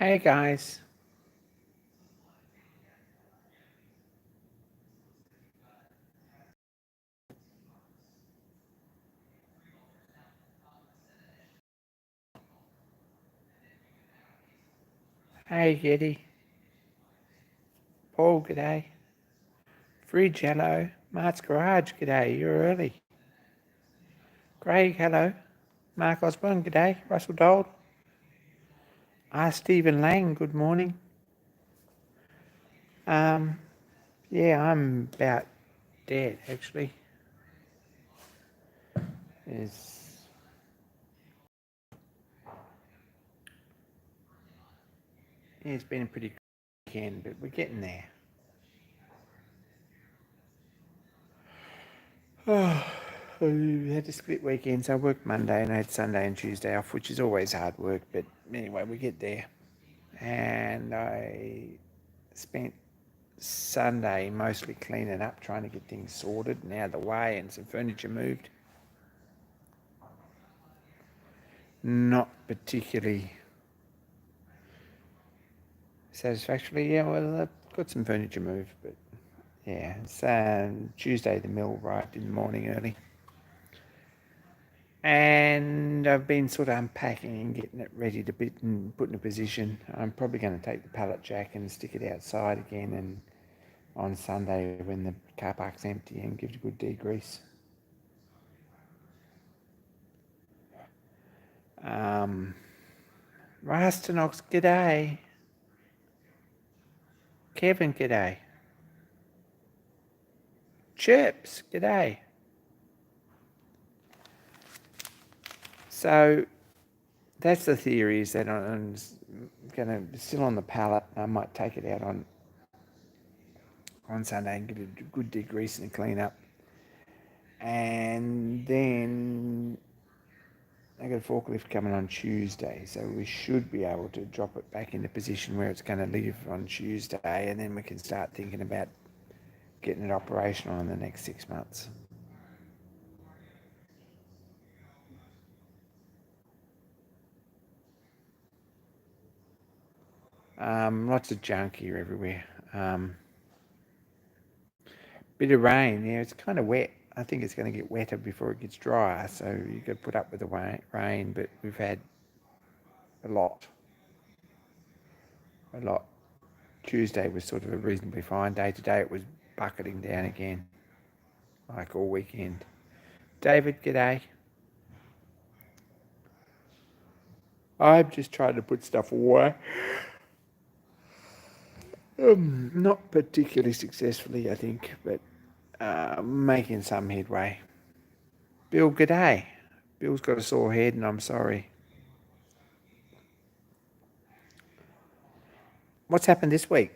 Hey guys. Hey Getty. Paul, g'day. Fridge, hello. Mark's Garage, g'day. You're early. Craig, hello. Mark Osborne, g'day. Russell Dold. Stephen Lang, good morning. Yeah, I'm about dead actually. It's, it's been a pretty weekend, but we're getting there. Oh, I had a split weekend, so I worked Monday and I had Sunday and Tuesday off, which is always hard work, but anyway, we get there. And I spent Sunday mostly cleaning up, trying to get things sorted and out of the way, and some furniture moved. Not particularly satisfactorily. Yeah, well, I've got some furniture moved, but yeah, it's Tuesday the mill arrived in the morning early. And I've been sort of unpacking and getting it ready to bit and put in a position. I'm probably going to take the pallet jack and stick it outside again, and on Sunday when the car park's empty, and give it a good degrease. Rastanox, g'day. Kevin, g'day. Chips, g'day. So that's the theory, is that I'm going to still on the pallet. I might take it out on Sunday and give it a good degrease and clean up. And then I got a forklift coming on Tuesday, so we should be able to drop it back into position where it's going to live on Tuesday, and then we can start thinking about getting it operational in the next 6 months. Lots of junk here everywhere. Bit of rain, yeah, it's kind of wet. I think it's going to get wetter before it gets drier, so you got to put up with the rain, but we've had a lot. Tuesday was sort of a reasonably fine day. Today it was bucketing down again, like all weekend. David, g'day. I'm just trying to put stuff away. Not particularly successfully, I think, but making some headway. Bill, g'day. Bill's got a sore head, and I'm sorry. What's happened this week?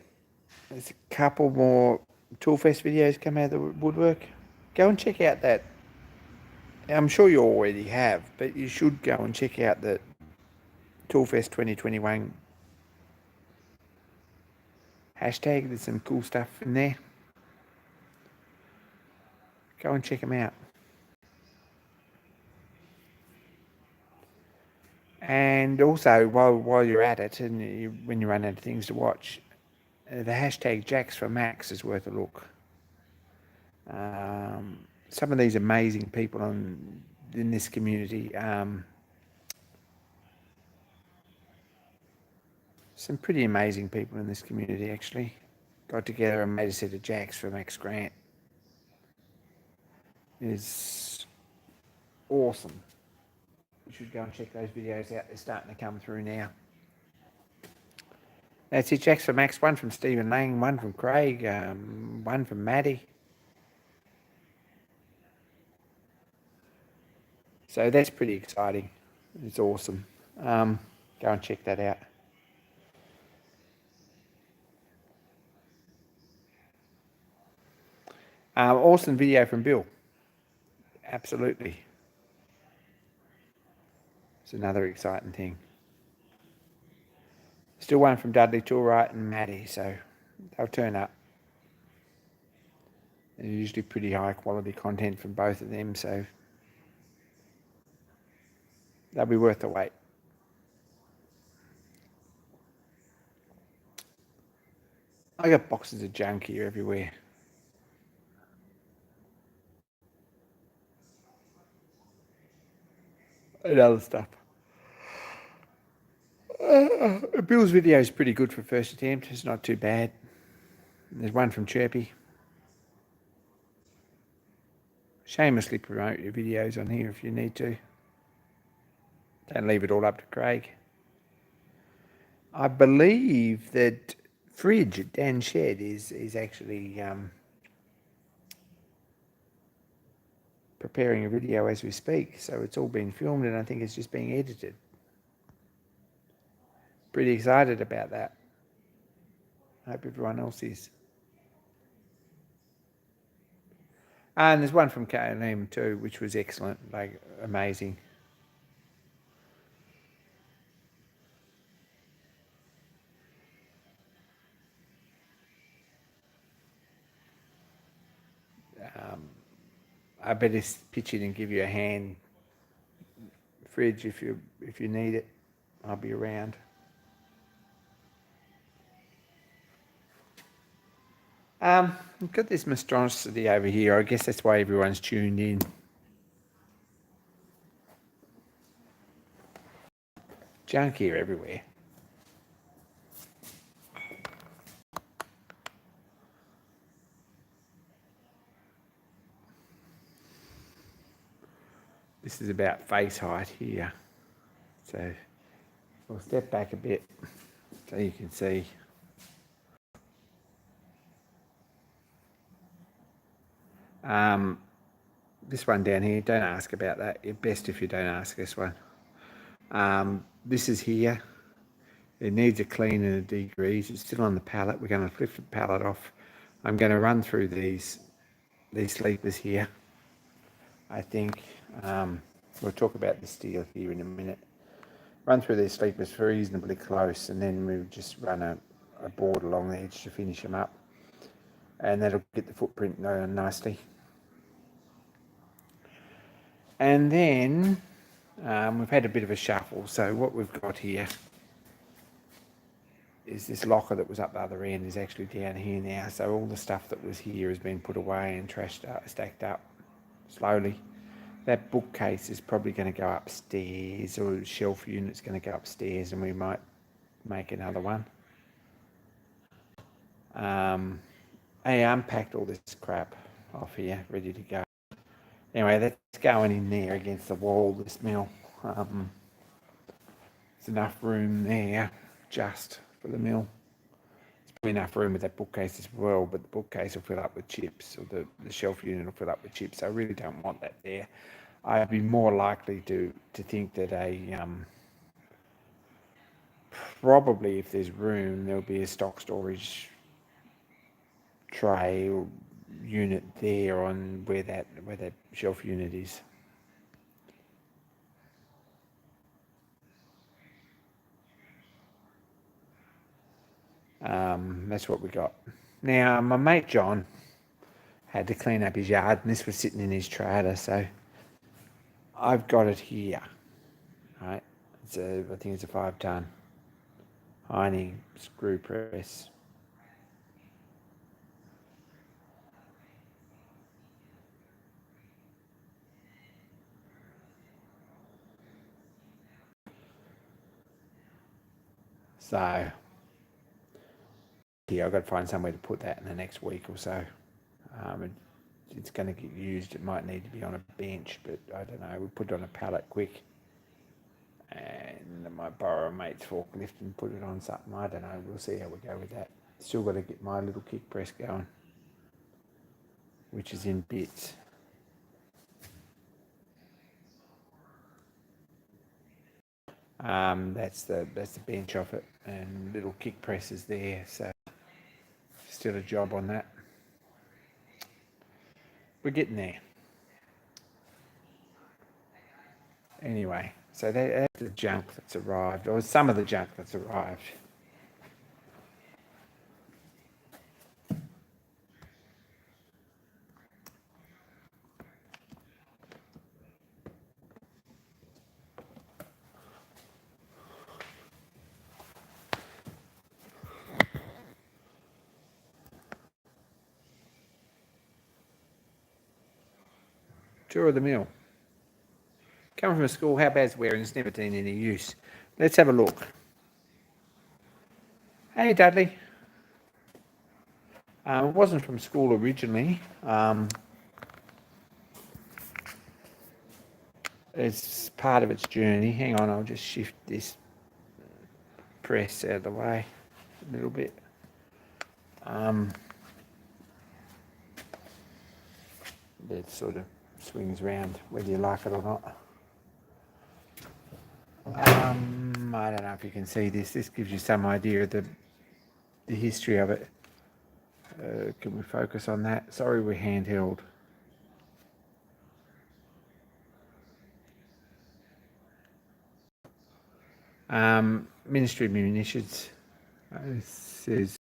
There's a couple more Toolfest videos come out of the woodwork. Go and check out that. I'm sure you already have, but you should go and check out the Toolfest 2021 hashtag. There's some cool stuff in there. Go and check them out. And also, while you're at it, and when you run out of things to watch, the hashtag Jacks for Max is worth a look. Some of these amazing people in this community, some pretty amazing people in this community actually, got together and made a set of jacks for Max Grant. It's awesome. You should go and check those videos out. They're starting to come through now. That's it, jacks for Max. One from Stephen Lang, one from Craig, one from Maddie. So that's pretty exciting. It's awesome. Go and check that out. Awesome video from Bill. Absolutely. It's another exciting thing. Still one from Dudley Toolwright and Maddie, so they'll turn up. They're usually pretty high quality content from both of them, so they'll be worth the wait. I got boxes of junk here everywhere. And other stuff. Bill's video is pretty good for first attempt. It's not too bad. There's one from Chirpy. Shamelessly promote your videos on here if you need to. Don't leave it all up to Craig. I believe that Fridge at Dan Shed is actually preparing a video as we speak. So it's all been filmed and I think it's just being edited. Pretty excited about that. I hope everyone else is. And there's one from KLM too, which was excellent, like amazing. I better pitch in and give you a hand, Fridge, if you need it. I'll be around. We've got this monstrosity over here. I guess that's why everyone's tuned in. Junk here everywhere. This is about face height here. So we'll step back a bit so you can see. This one down here, don't ask about that. It's best if you don't ask this one. This is here. It needs a clean and a degrease. It's still on the pallet. We're going to flip the pallet off. I'm going to run through these sleepers here. I think we'll talk about the steel here in a minute. Run through these sleepers reasonably close, and then we'll just run a board along the edge to finish them up, and that'll get the footprint nicely. And then we've had a bit of a shuffle. So what we've got here is this locker that was up the other end is actually down here now. So all the stuff that was here has been put away and trashed up, stacked up slowly. That bookcase is probably going to go upstairs, or the shelf unit's going to go upstairs, and we might make another one. I unpacked all this crap off here, ready to go. Anyway, that's going in there against the wall, this mill. There's enough room there just for the mill. There's probably enough room with that bookcase as well, but the bookcase will fill up with chips, or the shelf unit will fill up with chips. So I really don't want that there. I'd be more likely to think that probably if there's room, there'll be a stock storage tray or unit there on where that shelf unit is. That's what we got. Now, my mate John had to clean up his yard, and this was sitting in his trailer, so I've got it here. Right, I think it's a 5-ton Heine screw press. So here, I've got to find somewhere to put that in the next week or so. It's going to get used. It might need to be on a bench, but I don't know. We'll put it on a pallet quick, and I might borrow a mate's forklift and put it on something. I don't know. We'll see how we go with that. Still got to get my little kick press going, which is in bits. That's the bench off it, and little kick presses there. So still a job on that. We're getting there. Anyway, so that's the junk that's arrived, or some of the junk that's arrived. Tour of the mill. Coming from a school, how bad's wearing? It's never been any use. Let's have a look. Hey, Dudley. It wasn't from school originally. It's part of its journey. Hang on, I'll just shift this press out of the way a little bit. It sort of swings around whether you like it or not. I don't know if you can see this. This gives you some idea of the history of it. Can we focus on that? Sorry, we're handheld. Ministry of Munitions says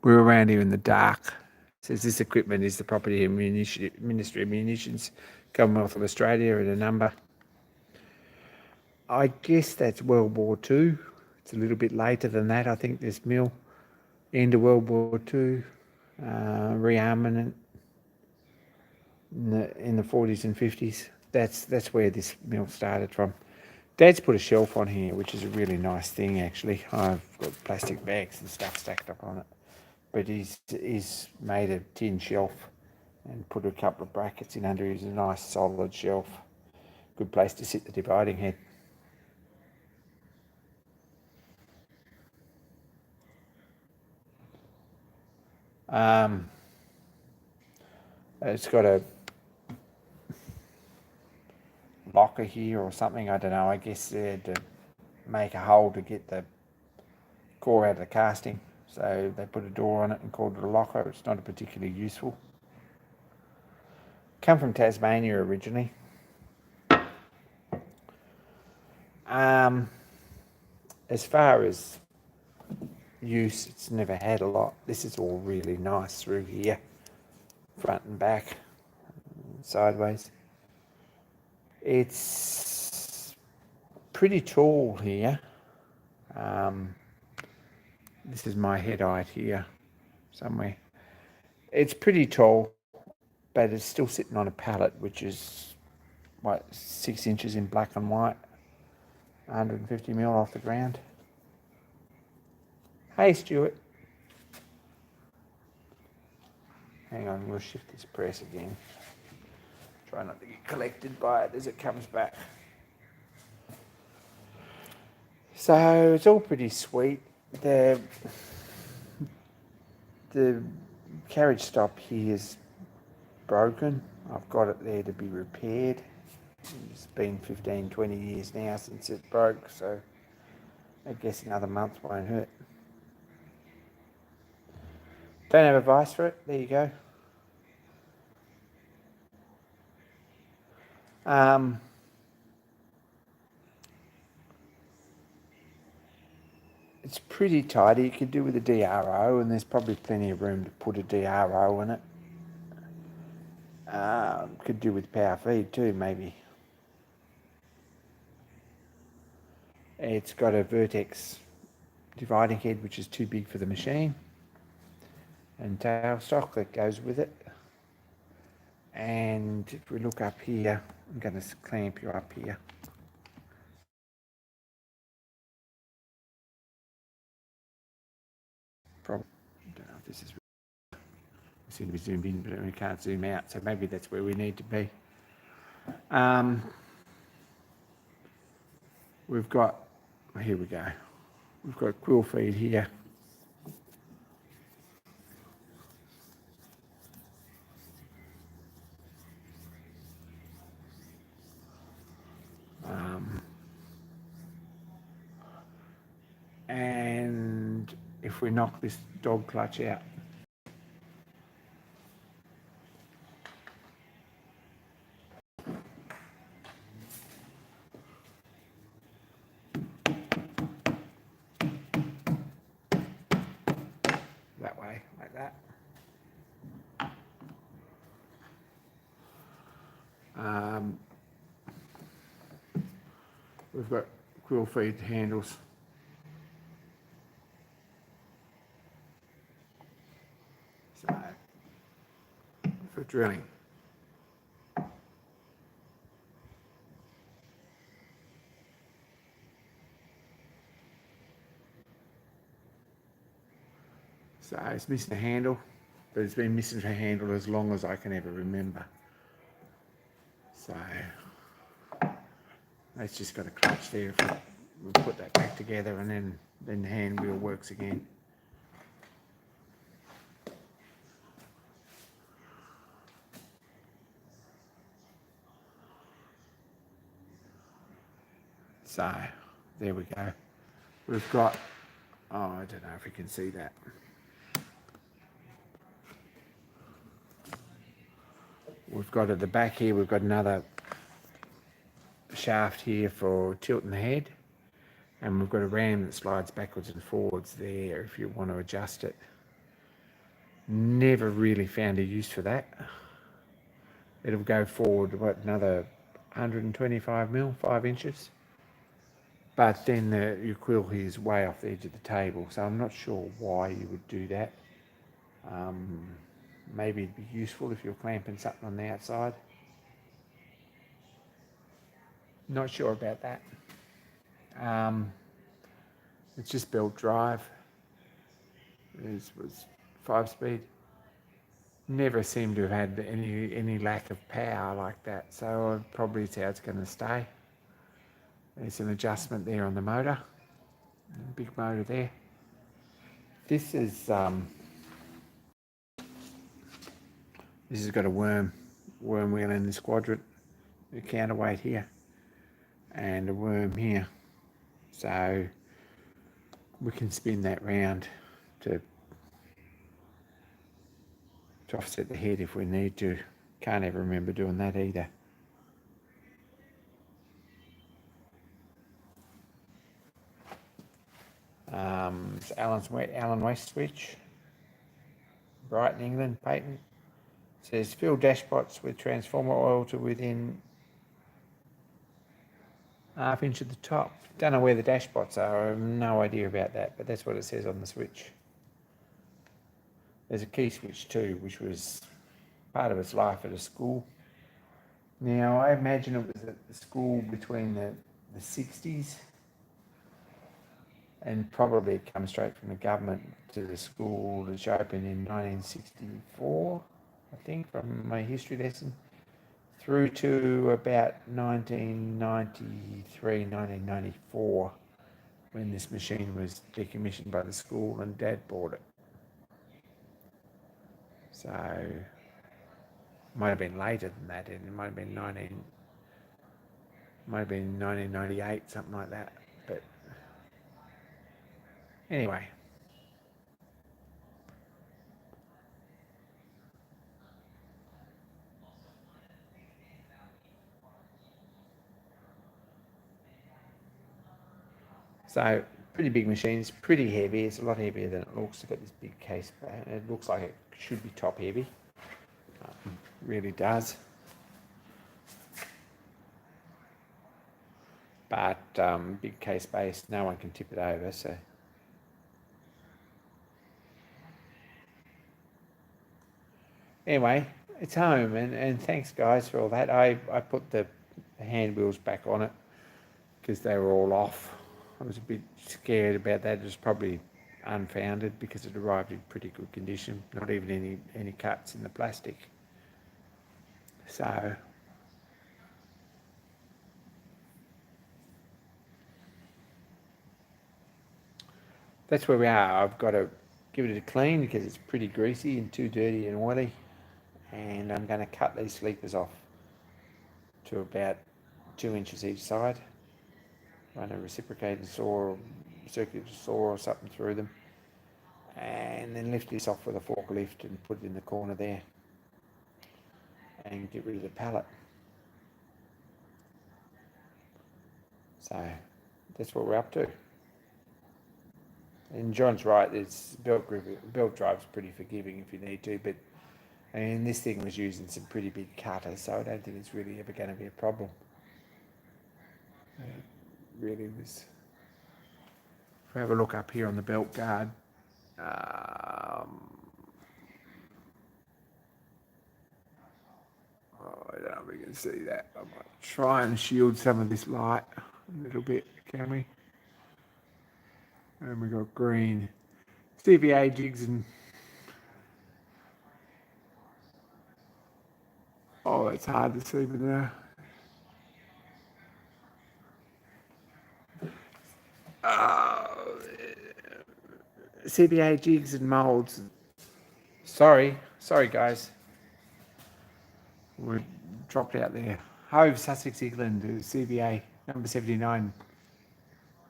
we're around here in the dark. It says this equipment is the property of Ministry of Munitions, Commonwealth of Australia, at a number. I guess that's World War II. It's a little bit later than that. I think this mill, end of World War II, rearmament in the 40s and 50s. That's where this mill started from. Dad's put a shelf on here, which is a really nice thing, actually. I've got plastic bags and stuff stacked up on it. But he's made a tin shelf and put a couple of brackets in under. It's a nice solid shelf. Good place to sit the dividing head. It's got a locker here or something, I don't know. I guess they had to make a hole to get the core out of the casting. So they put a door on it and called it a locker. It's not particularly useful. Come from Tasmania originally. As far as use, it's never had a lot. This is all really nice through here, front and back, sideways. It's pretty tall here. This is my head height here somewhere. It's pretty tall, but it's still sitting on a pallet, which is, 6 inches in black and white, 150 mil off the ground. Hey, Stuart. Hang on, we'll shift this press again. Try not to get collected by it as it comes back. So it's all pretty sweet. The carriage stop here is broken. I've got it there to be repaired. It's been 15, 20 years now since it broke, so I guess another month won't hurt. Don't have a vice for it. There you go. It's pretty tidy. You could do with a DRO, and there's probably plenty of room to put a DRO in it. Could do with power feed too, maybe. It's got a Vertex dividing head, which is too big for the machine, and tailstock that goes with it. And if we look up here, I'm going to clamp you up here. Probably, I don't know if this is. I seem to be zoomed in, but we can't zoom out, so maybe that's where we need to be. We've got, here we go. We've got quill feed here. And if we knock this dog clutch out, that way, like that. We've got quill feed handles. So for drilling. So it's missing a handle, but it's been missing a handle as long as I can ever remember. So that's just got a clutch there. We'll put that back together, and then the hand wheel works again. So there we go. We've got, oh, I don't know if you can see that. We've got at the back here, we've got another shaft here for tilting the head, and we've got a ram that slides backwards and forwards there if you want to adjust it. Never really found a use for that. It'll go forward, what, another 125 mil, 5 inches. But then your quill here is way off the edge of the table, so I'm not sure why you would do that. Maybe it'd be useful if you're clamping something on the outside. Not sure about that. It's just belt drive. It was 5-speed. Never seemed to have had any lack of power like that, so probably it's how it's going to stay. There's an adjustment there on the motor. Big motor there. This has got a worm wheel in this quadrant, a counterweight here, and a worm here. So we can spin that round to offset the head if we need to. Can't ever remember doing that either. It's Allen West switch, Brighton, England, patent. It says fill dashpots with transformer oil to within ½ inch at the top. Don't know where the dashpots are. I have no idea about that, but that's what it says on the switch. There's a key switch too, which was part of its life at a school. Now, I imagine it was at the school between the 60s, and probably it comes straight from the government to the school, which opened in 1964, I think, from my history lesson, through to about 1993, 1994, when this machine was decommissioned by the school and Dad bought it. So might have been later than that, and it might have been 1998, something like that. But anyway. So pretty big machine. It's pretty heavy. It's a lot heavier than it looks. It's got this big case. It looks like it should be top heavy. Really does. But big case base, no one can tip it over. So anyway, it's home, and thanks guys for all that. I put the hand wheels back on it because they were all off. I was a bit scared about that. It was probably unfounded because it arrived in pretty good condition, not even any cuts in the plastic. So that's where we are. I've got to give it a clean because it's pretty greasy and too dirty and oily, and I'm going to cut these sleepers off to about 2 inches each side. Run a reciprocating saw, circular saw or something through them, and then lift this off with a forklift and put it in the corner there and get rid of the pallet. So that's what we're up to. And John's right, it's belt drive's pretty forgiving if you need to, but and this thing was using some pretty big cutters, so I don't think it's really ever going to be a problem. It really was. If we have a look up here on the belt guard, know if we can see that. I might try and shield some of this light a little bit, can we? And we got green. CVA jigs and... Oh, it's hard to see with there. CVA jigs and moulds. Sorry guys. We dropped out there. Hove, Sussex, England, CVA number 79.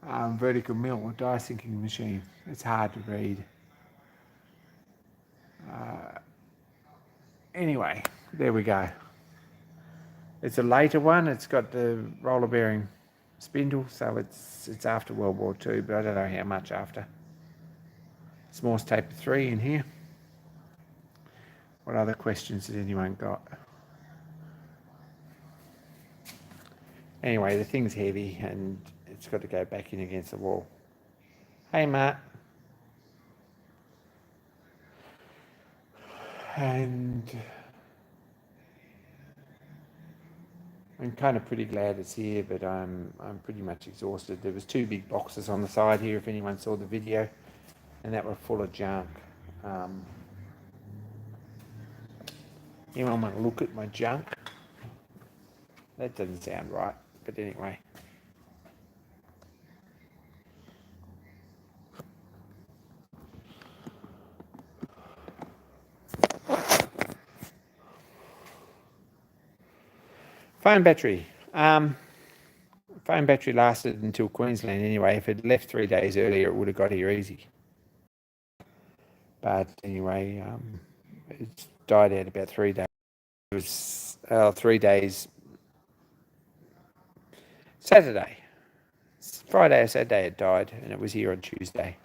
Vertical mill die sinking machine. It's hard to read. Anyway, there we go. It's a later one. It's got the roller bearing spindle, so it's after World War II, but I don't know how much after. It's Morse taper 3 in here. What other questions did anyone got? Anyway, the thing's heavy and it's got to go back in against the wall. Hey, Matt. And I'm kind of pretty glad it's here, but I'm pretty much exhausted. There was 2 big boxes on the side here, if anyone saw the video, and that were full of junk. Anyone want to look at my junk? That doesn't sound right, but anyway. Phone battery. Phone battery lasted until Queensland anyway. If it left 3 days earlier, it would have got here easy. But anyway, it died out about 3 days. It was 3 days. Saturday. Friday or Saturday it died, and it was here on Tuesday.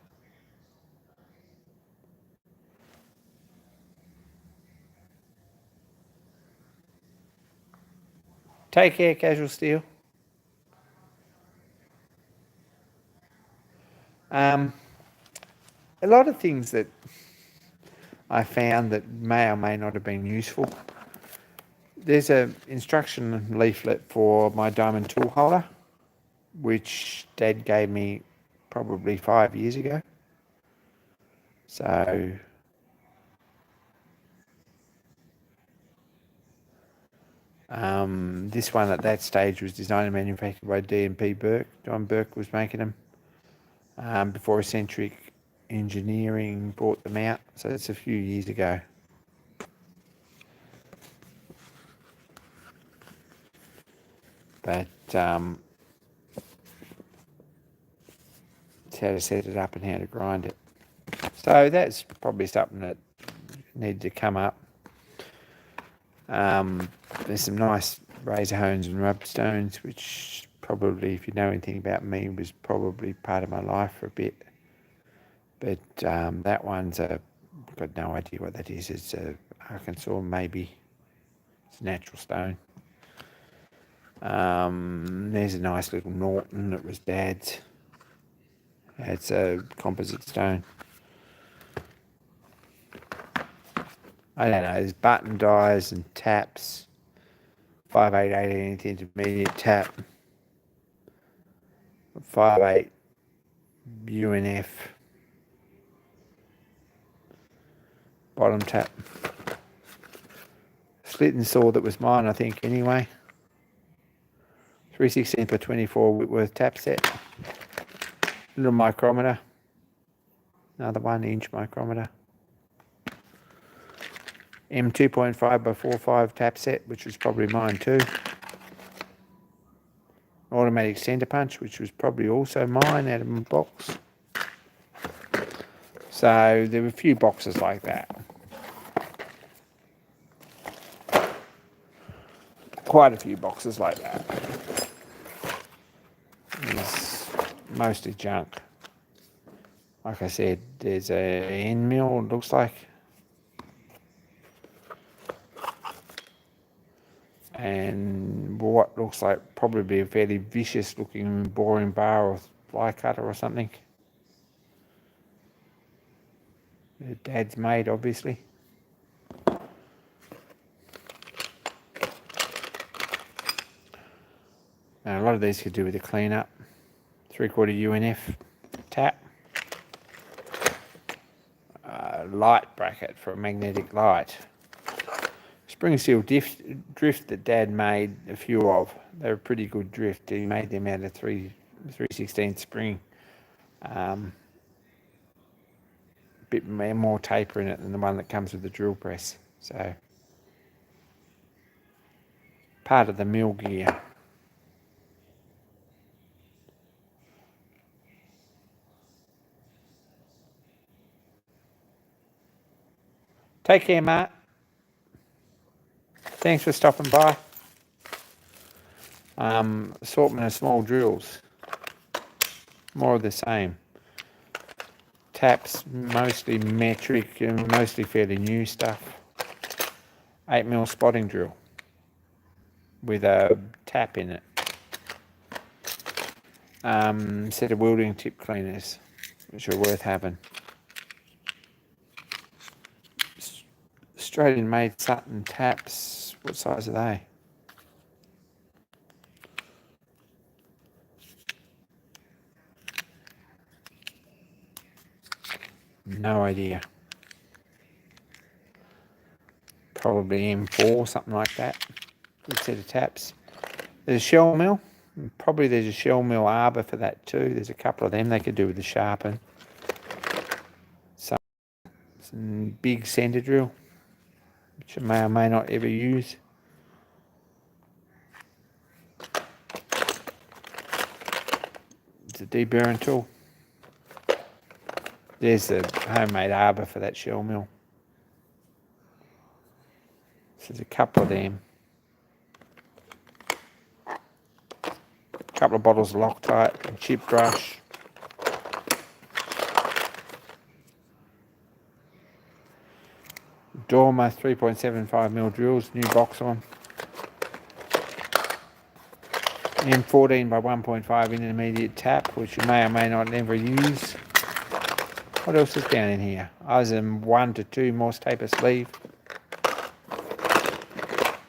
Take care, Casual Steel. A lot of things that I found that may or may not have been useful. There's an instruction leaflet for my diamond tool holder, which Dad gave me probably 5 years ago. So this one at that stage was designed and manufactured by D&P Burke. Don Burke was making them before Eccentric Engineering brought them out. So it's a few years ago. But it's how to set it up and how to grind it. So that's probably something that needed to come up. There's some nice razor hones and rub stones, which probably, if you know anything about me, was probably part of my life for a bit. But that one's I've got no idea what that is. It's a Arkansas, maybe. It's a natural stone. There's a nice little Norton that was Dad's. It's a composite stone. I don't know, there's button dies and taps. 5/8 intermediate tap. 5/8 UNF. Bottom tap. Slit and saw that was mine, I think, anyway. 3/16 per 24 Whitworth tap set. Little micrometer. Another 1-inch micrometer. M2.5 by 4.5 tap set, which was probably mine too. Automatic centre punch, which was probably also mine out of my box. So there were a few boxes like that. Quite a few boxes like that. It's mostly junk. Like I said, there's a end mill, it looks like. And what looks like probably a fairly vicious looking boring bar or fly cutter or something. Dad's made, obviously. A lot of these could do with a clean up. 3/4 UNF tap. Light bracket for a magnetic light. Spring seal drift that Dad made a few of. They were pretty good drift. He made them out of 3/16 spring. Bit more taper in it than the one that comes with the drill press. So part of the mill gear. Take care, Mark. Thanks for stopping by. Assortment of small drills. More of the same. Taps, mostly metric and mostly fairly new stuff. 8mm spotting drill with a tap in it. Set of welding tip cleaners, which are worth having. Australian made Sutton taps. What size are they? No idea. Probably M4, something like that. Good set of taps. There's a shell mill. Probably there's a shell mill arbor for that too. There's a couple of them they could do with the sharpen. Some big centre drill, which I may or may not ever use. It's a deburring tool. There's the homemade arbor for that shell mill. So there's a couple of them. A couple of bottles of Loctite and chip brush. Dormer 3.75mm drills, new box on. M14 by 1.5 intermediate tap, which you may or may not ever use. What else is down in here? ISM 1 to 2 Morse taper sleeve.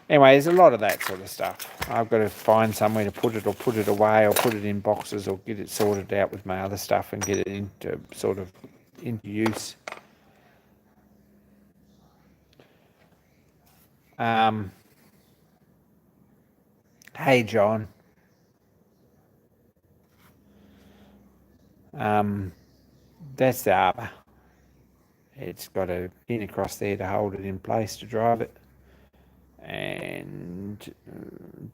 Anyway, there's a lot of that sort of stuff. I've got to find somewhere to put it, or put it away, or put it in boxes, or get it sorted out with my other stuff and get it into use. Hey, John. That's the arbor. It's got a pin across there to hold it in place to drive it. And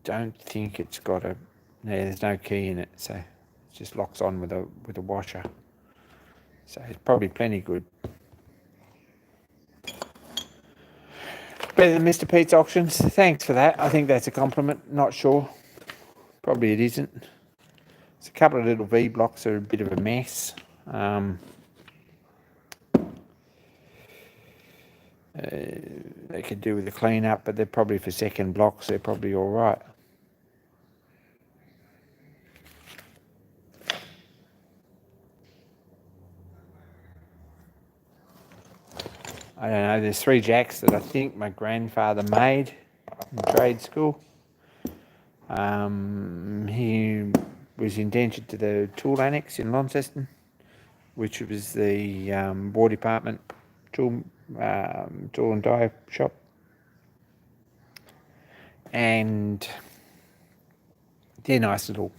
don't think it's got a... No, there's no key in it, so it just locks on with a washer. So it's probably plenty good. Better than Mr. Pete's auctions. Thanks for that. I think that's a compliment. Not sure. Probably it isn't. There's a couple of little V blocks that are a bit of a mess. They could do with the clean up, but they're probably for second blocks. They're probably all right. I don't know. There's 3 jacks that I think my grandfather made in trade school. He was indentured to the tool annex in Launceston, which was the War Department tool and die shop. And they're nice little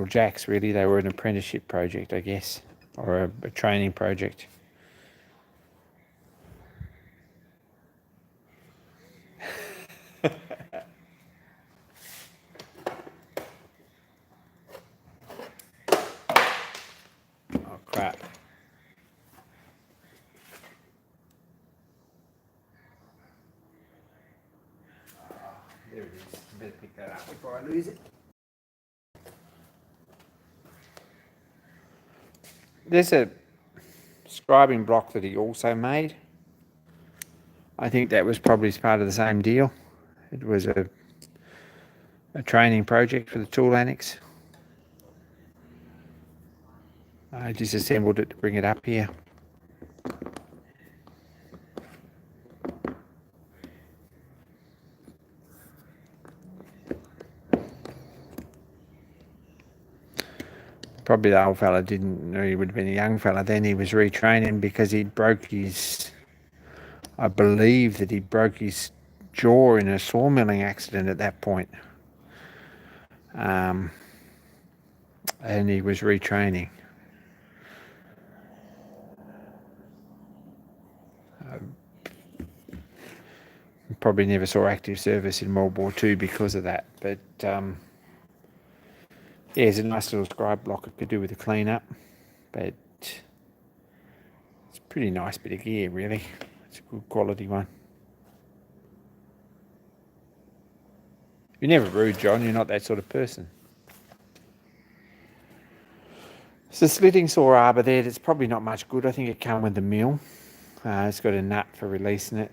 jacks, really. They were an apprenticeship project, I guess, or a training project. Oh, crap. There it is. Better pick that up before I lose it. There's a scribing block that he also made. I think that was probably part of the same deal. It was a training project for the tool annex. I disassembled it to bring it up here. Probably the old fella didn't know he would have been a young fella then. He was retraining because he broke his... I believe that he broke his jaw in a sawmilling accident at that point. And he was retraining. Probably never saw active service in World War II because of that. But yeah, it's a nice little scribe block it could do with a clean up. But it's a pretty nice bit of gear, really. It's a good quality one. You're never rude, John. You're not that sort of person. It's a slitting saw arbor there. That's probably not much good. I think it came with the mill. It's got a nut for releasing it.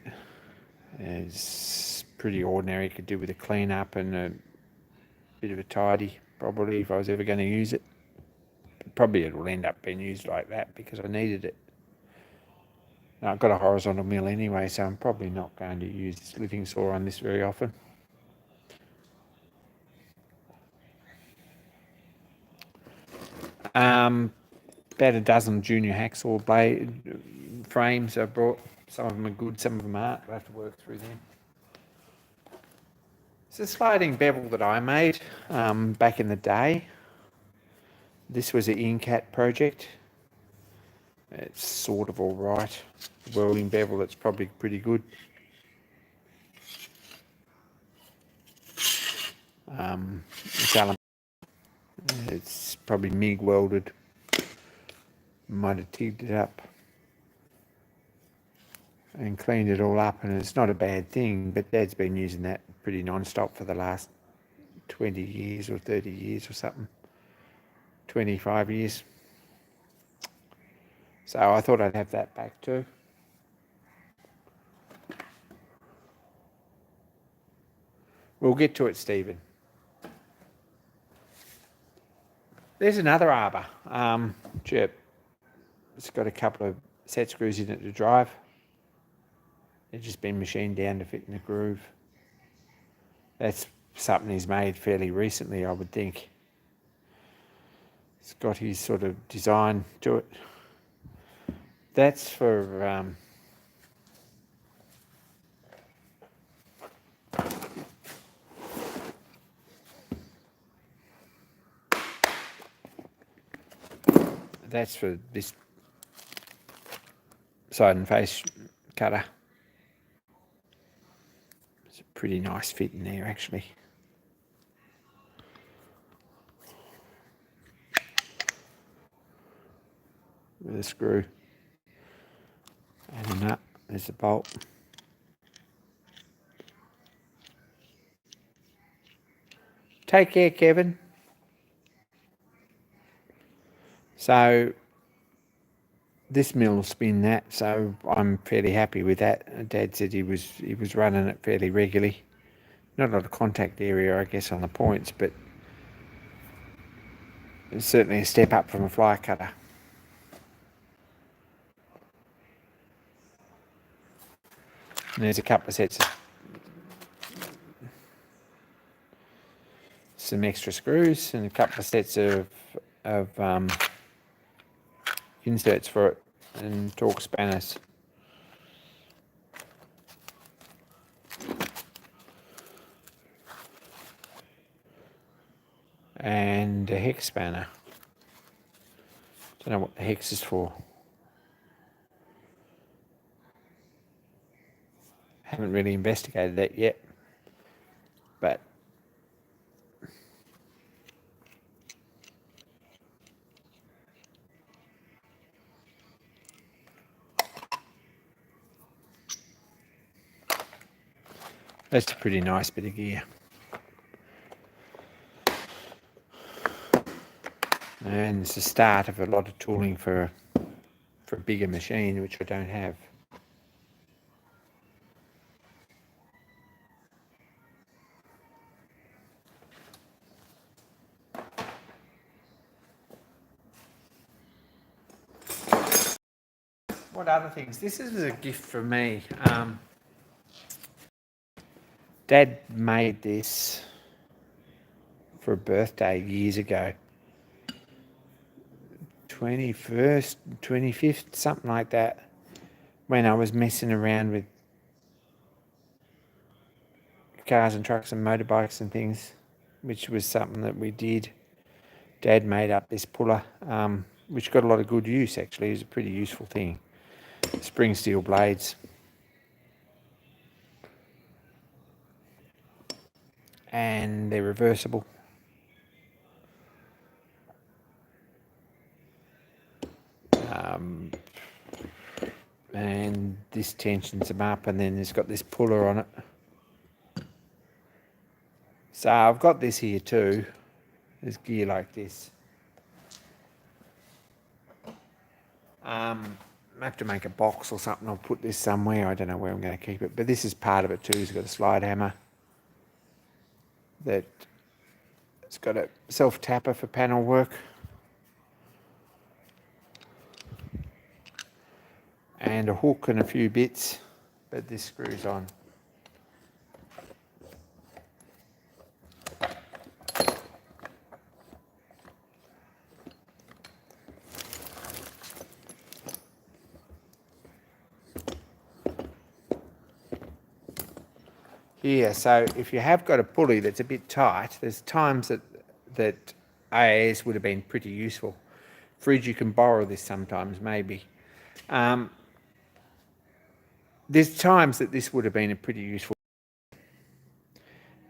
It's pretty ordinary. It could do with a clean up and a bit of a tidy, probably, if I was ever going to use it. But probably it will end up being used like that because I needed it. Now, I've got a horizontal mill anyway, so I'm probably not going to use the slitting saw on this very often. About a dozen junior hacksaw blade frames I brought. Some of them are good, some of them aren't. I'll have to work through them. It's a sliding bevel that I made back in the day. This was an Incat project. It's sort of all right. Welding bevel, that's probably pretty good. It's aluminium. It's probably MIG welded. Might have tigged it up and cleaned it all up, and it's not a bad thing, but Dad's been using that pretty non-stop for the last 20 years or 30 years or something. 25 years. So I thought I'd have that back too. We'll get to it, Stephen. There's another arbor. It's got a couple of set screws in it to drive. They've just been machined down to fit in the groove. That's something he's made fairly recently, I would think. It's got his sort of design to it. That's for this side and face cutter. It's a pretty nice fit in there, actually. With a screw and a nut. There's a bolt. Take care, Kevin. So this mill will spin that, so I'm fairly happy with that. Dad said he was running it fairly regularly. Not a lot of contact area, I guess, on the points, but it's certainly a step up from a fly cutter. And there's a couple of sets of some extra screws and a couple of sets of inserts for it and torque spanners. And a hex spanner. Don't know what the hex is for. Haven't really investigated that yet, but that's a pretty nice bit of gear. And it's the start of a lot of tooling for a bigger machine, which I don't have. What other things? This is a gift from me. Dad made this for a birthday years ago. 21st, 25th, something like that, when I was messing around with cars and trucks and motorbikes and things, which was something that we did. Dad made up this puller, which got a lot of good use actually. It was a pretty useful thing. Spring steel blades. And they're reversible. And this tensions them up, and then it's got this puller on it. So I've got this here too. There's gear like this. I have to make a box or something. I'll put this somewhere. I don't know where I'm going to keep it, but this is part of it too. It's got a slide hammer. That it's got a self tapper for panel work. And a hook and a few bits, but this screws on. Here, so if you have got a pulley that's a bit tight, there's times that AAS would have been pretty useful. Fridge, you can borrow this sometimes, maybe. There's times that this would have been a pretty useful,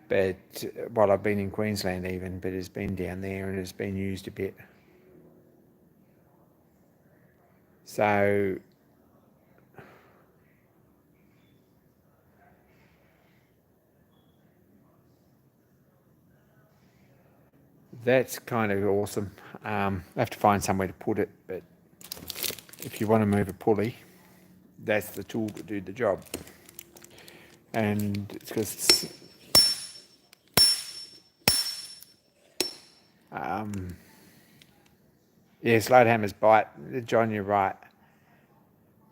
but while I've been in Queensland even, but it's been down there and it's been used a bit. So that's kind of awesome. I have to find somewhere to put it, but if you want to move a pulley, that's the tool to do the job. And it's because yeah, slide hammers bite. John, you're right.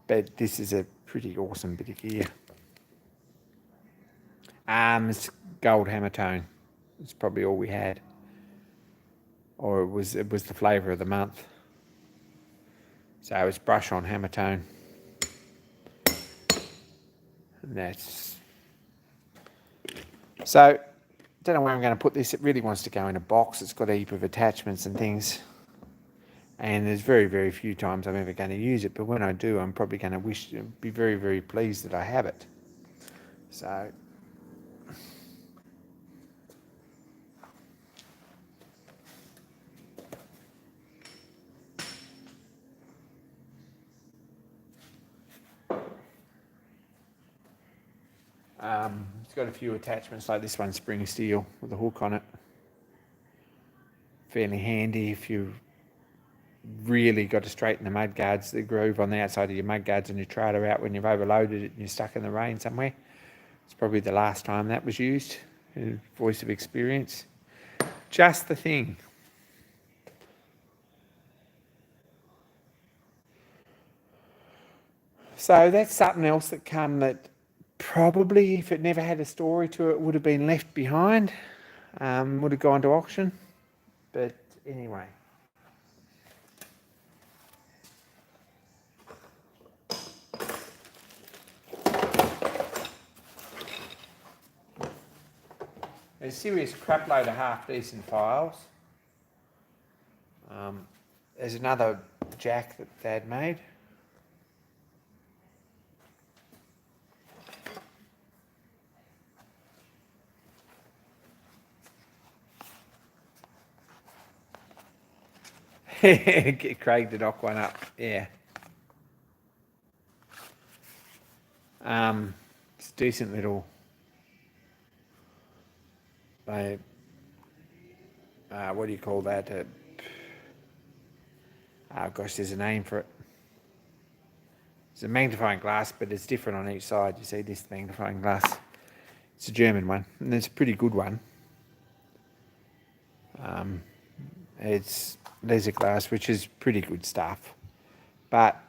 But this is a pretty awesome bit of gear. It's gold hammer tone. It's probably all we had. Or it was the flavour of the month. So it's brush on hammer tone. And that's... So, don't know where I'm going to put this. It really wants to go in a box. It's got a heap of attachments and things. And there's very, very few times I'm ever going to use it. But when I do, I'm probably going to be very, very pleased that I have it. So... it's got a few attachments, like this one, spring steel with a hook on it. Fairly handy if you really got to straighten the mudguards, the groove on the outside of your mudguards and your trailer out when you've overloaded it and you're stuck in the rain somewhere. It's probably the last time that was used. Voice of experience. Just the thing. So that's something else that come that probably, if it never had a story to it, would have been left behind, would have gone to auction. But anyway. A serious crapload of half-decent files. There's another jack that Dad made. Get Craig to knock one up, yeah. It's a decent little... what do you call that? Gosh, there's a name for it. It's a magnifying glass, but it's different on each side. You see this magnifying glass. It's a German one, and it's a pretty good one. It's laser glass, which is pretty good stuff. But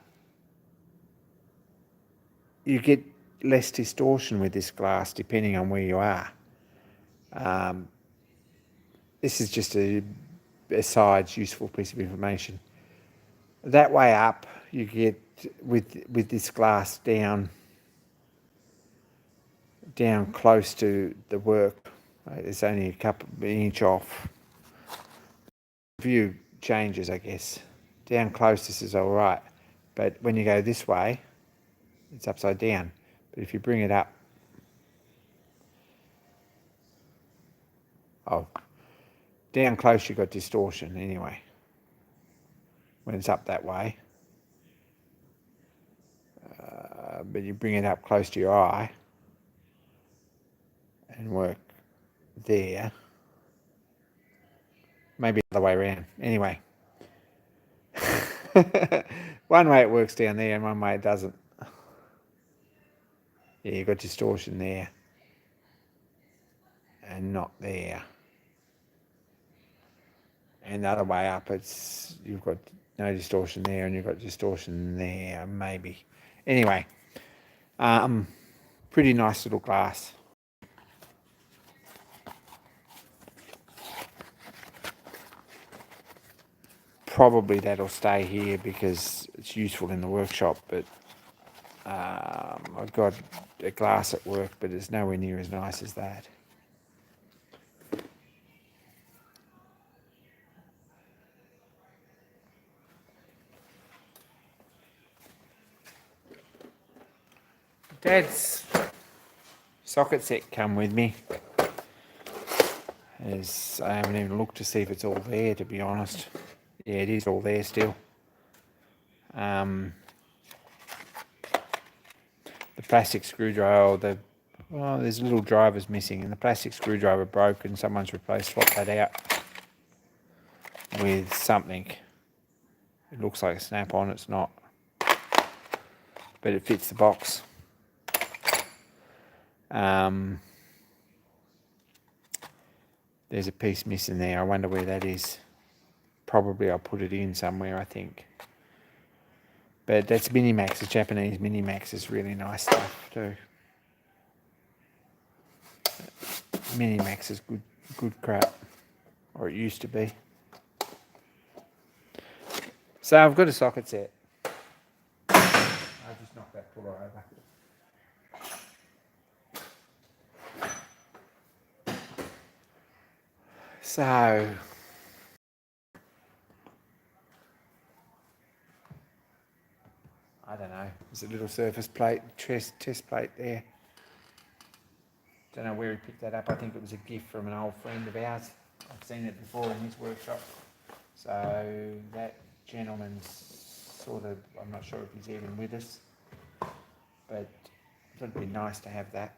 you get less distortion with this glass depending on where you are. This is just a side's useful piece of information. that way up, you get with this glass down close to the work. It's only a couple of inch off. View changes, I guess. Down close, this is all right, but when you go this way, it's upside down. But if you bring it up, down close, you've got distortion anyway. When it's up that way, but you bring it up close to your eye and work there. Maybe the other way around. Anyway, one way it works down there and one way it doesn't. Yeah, you've got distortion there and not there. And the other way up, you've got no distortion there and you've got distortion there, maybe. Anyway, pretty nice little glass. Probably that'll stay here because it's useful in the workshop, but I've got a glass at work, but it's nowhere near as nice as that. Dad's socket set come with me. I haven't even looked to see if it's all there, to be honest. Yeah, it is all there still. The plastic screwdriver, there's little drivers missing, and the plastic screwdriver broke, and someone's swapped that out with something. It looks like a snap-on, it's not, but it fits the box. There's a piece missing there. I wonder where that is. Probably I'll put it in somewhere, I think. But that's Minimax. The Japanese Minimax is really nice stuff too. Minimax is good crap, or it used to be. So I've got a socket set. I just knocked that puller over. So I don't know. There's a little surface plate, test plate there. Don't know where he picked that up. I think it was a gift from an old friend of ours. I've seen it before in his workshop. So that gentleman's I'm not sure if he's even with us, but it'd be nice to have that.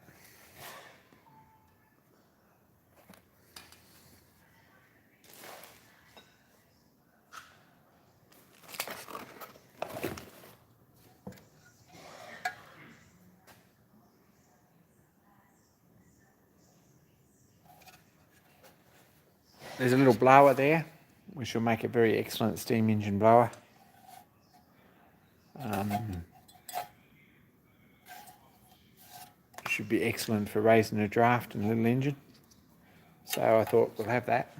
There's a little blower there, which will make a very excellent steam engine blower. Should be excellent for raising a draft in a little engine. So I thought we'll have that.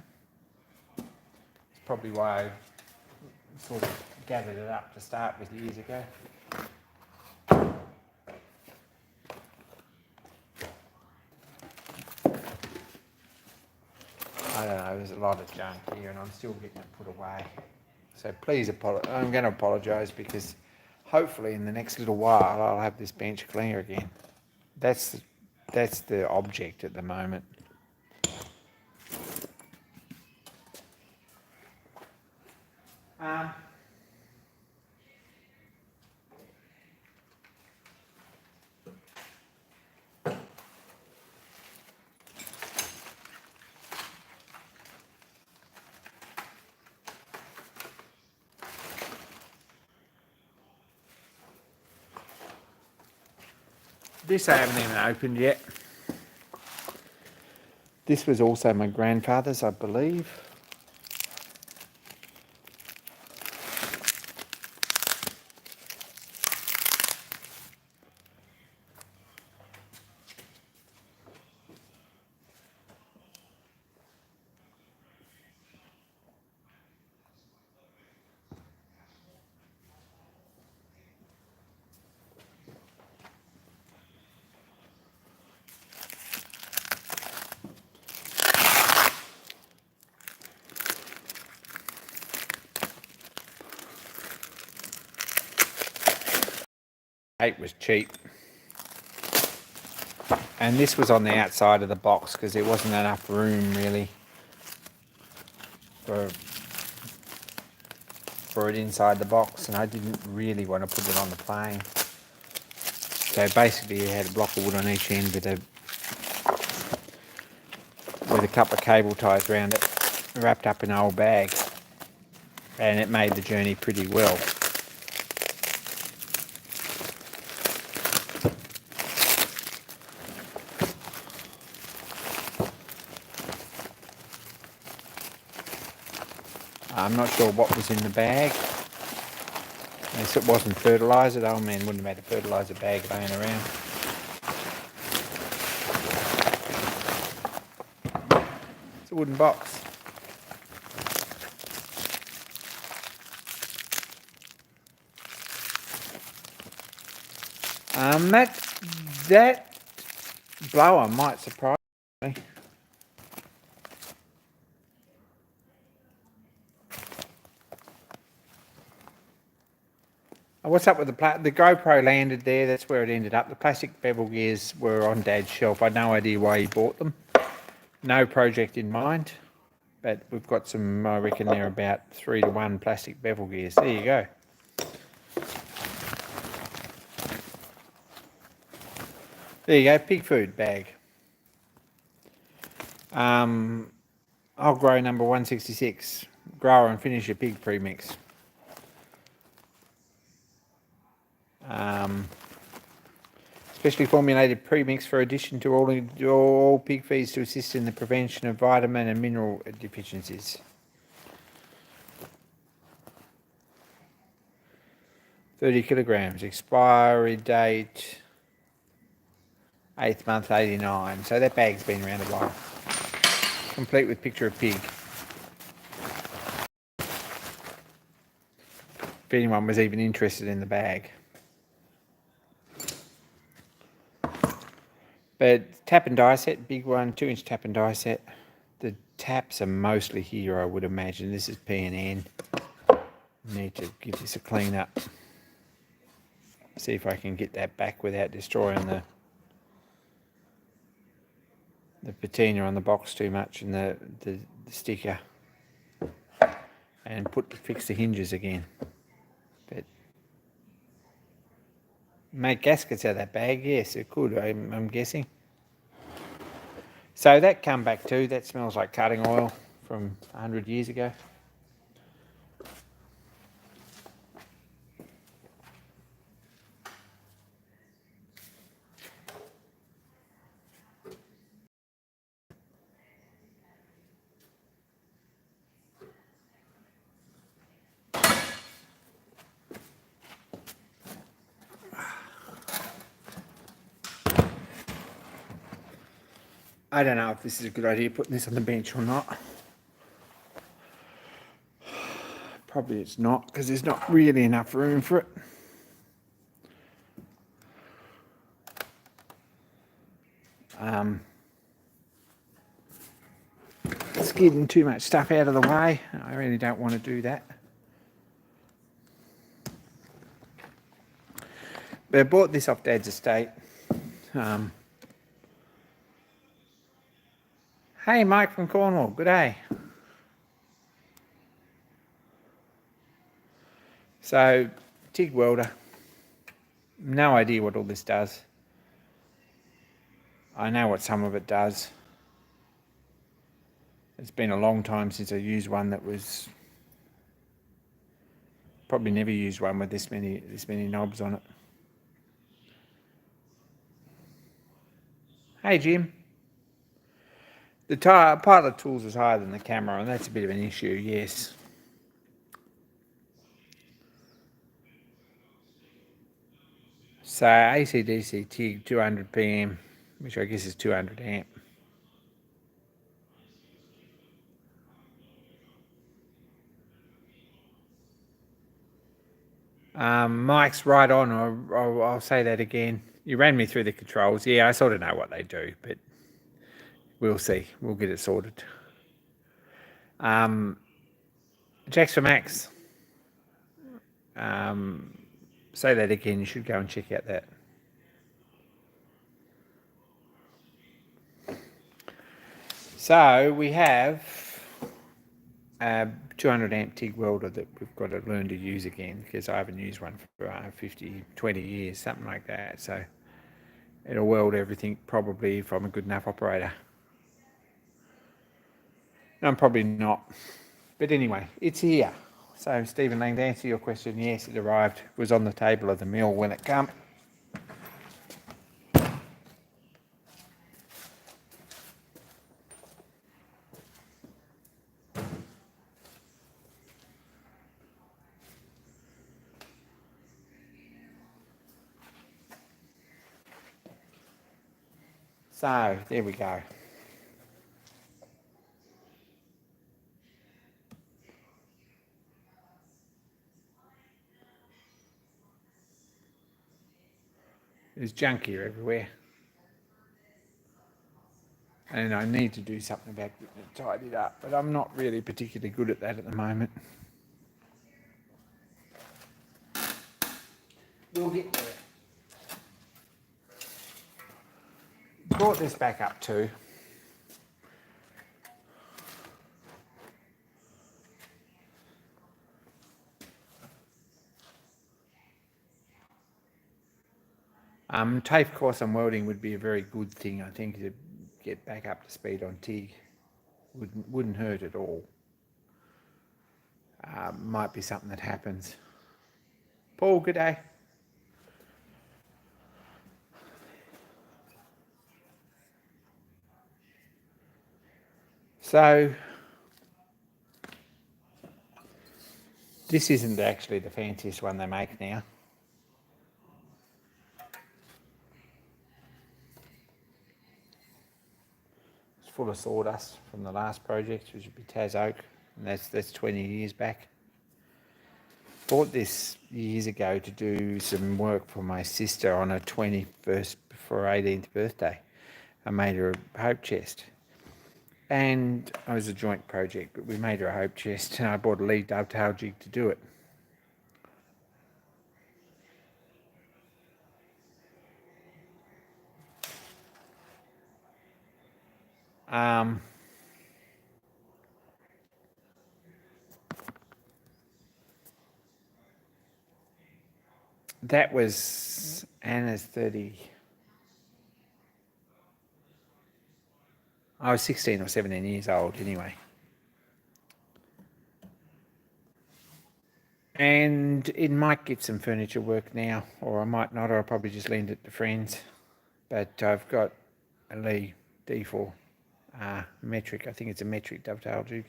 It's probably why I sort of gathered it up to start with years ago. I don't know, there's a lot of junk here and I'm still getting it put away. So please I'm going to apologise because hopefully in the next little while I'll have this bench clear again. That's the object at the moment. This I haven't even opened yet. This was also my grandfather's, I believe. 8 was cheap. And this was on the outside of the box because there wasn't enough room really for it inside the box, and I didn't really want to put it on the plane. So basically you had a block of wood on each end with a couple of cable ties around it, wrapped up in an old bag, and it made the journey pretty well. I'm not sure what was in the bag. Unless it wasn't fertiliser. The old man wouldn't have had a fertiliser bag laying around. It's a wooden box. That blower might surprise me. What's up with the GoPro landed there, that's where it ended up. The plastic bevel gears were on Dad's shelf. I had no idea why he bought them. No project in mind, but we've got some, I reckon they're about 3-to-1 plastic bevel gears. There you go. There you go, pig food bag. I'll grow number 166. Grower and finisher pig premix. Specially formulated premix for addition to all pig feeds to assist in the prevention of vitamin and mineral deficiencies. $30 kilograms. Expiry date 8th month 89. So that bag's been around a while. Complete with picture of pig. If anyone was even interested in the bag. But tap and die set, big one, 2-inch tap and die set. The taps are mostly here, I would imagine. This is P&N. Need to give this a clean up. See if I can get that back without destroying the patina on the box too much and the sticker. And fix the hinges again. But make gaskets out of that bag, yes, it could, I'm guessing. So that come back too, that smells like cutting oil from 100 years ago. I don't know if this is a good idea, putting this on the bench or not. Probably it's not, because there's not really enough room for it. It's getting too much stuff out of the way. I really don't want to do that. But I bought this off Dad's estate. Hey, Mike from Cornwall, good day. So, TIG welder. No idea what all this does. I know what some of it does. It's been a long time since I used one that was... Probably never used one with this many knobs on it. Hey, Jim. The pilot tools is higher than the camera, and that's a bit of an issue, yes. So AC/DC TIG 200 PM, which I guess is 200 amp. Mike's right on, I'll say that again. You ran me through the controls. Yeah, I sort of know what they do, but we'll see. We'll get it sorted. Jacks for Max. Say that again. You should go and check out that. So we have a 200 amp TIG welder that we've got to learn to use again, because I haven't used one for 50, 20 years, something like that. So it'll weld everything probably if I'm a good enough operator. No, I'm probably not. But anyway, it's here. So Stephen Lang, to answer your question, yes, it arrived. It was on the table of the mill when it came. So there we go. There's junk here everywhere. And I need to do something about it to tidy it up, but I'm not really particularly good at that at the moment. We'll get there. Brought this back up too. TAFE course on welding would be a very good thing, I think, to get back up to speed on TIG. Wouldn't hurt at all. Might be something that happens. Paul, good day. So this isn't actually the fanciest one they make now. It's full of sawdust from the last project, which would be Tas Oak, and that's 20 years back. Bought this years ago to do some work for my sister on her 21st for her 18th birthday. I made her a hope chest. And it was a joint project, but we made her a hope chest, and I bought a lead dovetail jig to do it. That was Anna's 30. I was 16 or 17 years old anyway. And it might get some furniture work now, or I might not, or I'll probably just lend it to friends. But I've got a Lee D4 metric. I think it's a metric dovetail jig.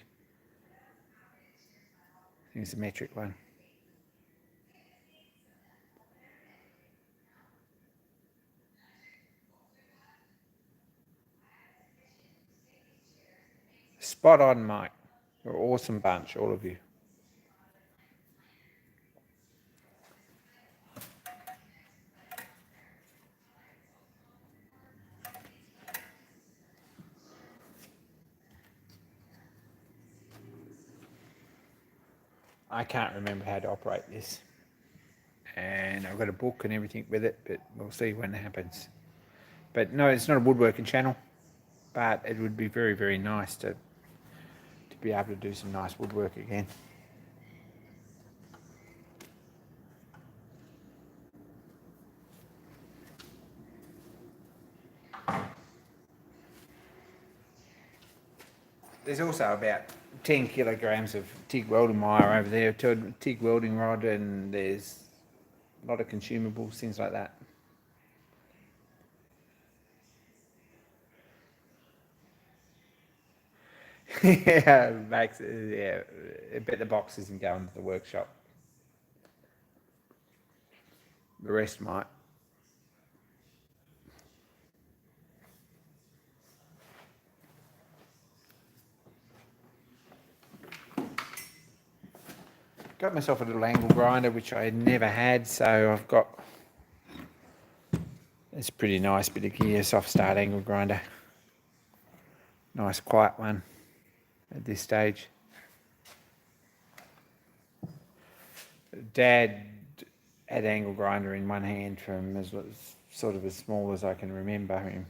I think it's a metric one. Spot on, Mike. You're an awesome bunch, all of you. I can't remember how to operate this. And I've got a book and everything with it, but we'll see when it happens. But no, it's not a woodworking channel, but it would be very, very nice to be able to do some nice woodwork again. There's also about 10 kilograms of TIG welding wire over there, TIG welding rod, and there's a lot of consumables, things like that. Yeah, Max, yeah, I bet the box isn't going to the workshop. The rest might. Got myself a little angle grinder, which I had never had, so I've got, it's a pretty nice bit of gear, soft start angle grinder. Nice quiet one at this stage. Dad had angle grinder in one hand from as sort of as small as I can remember him.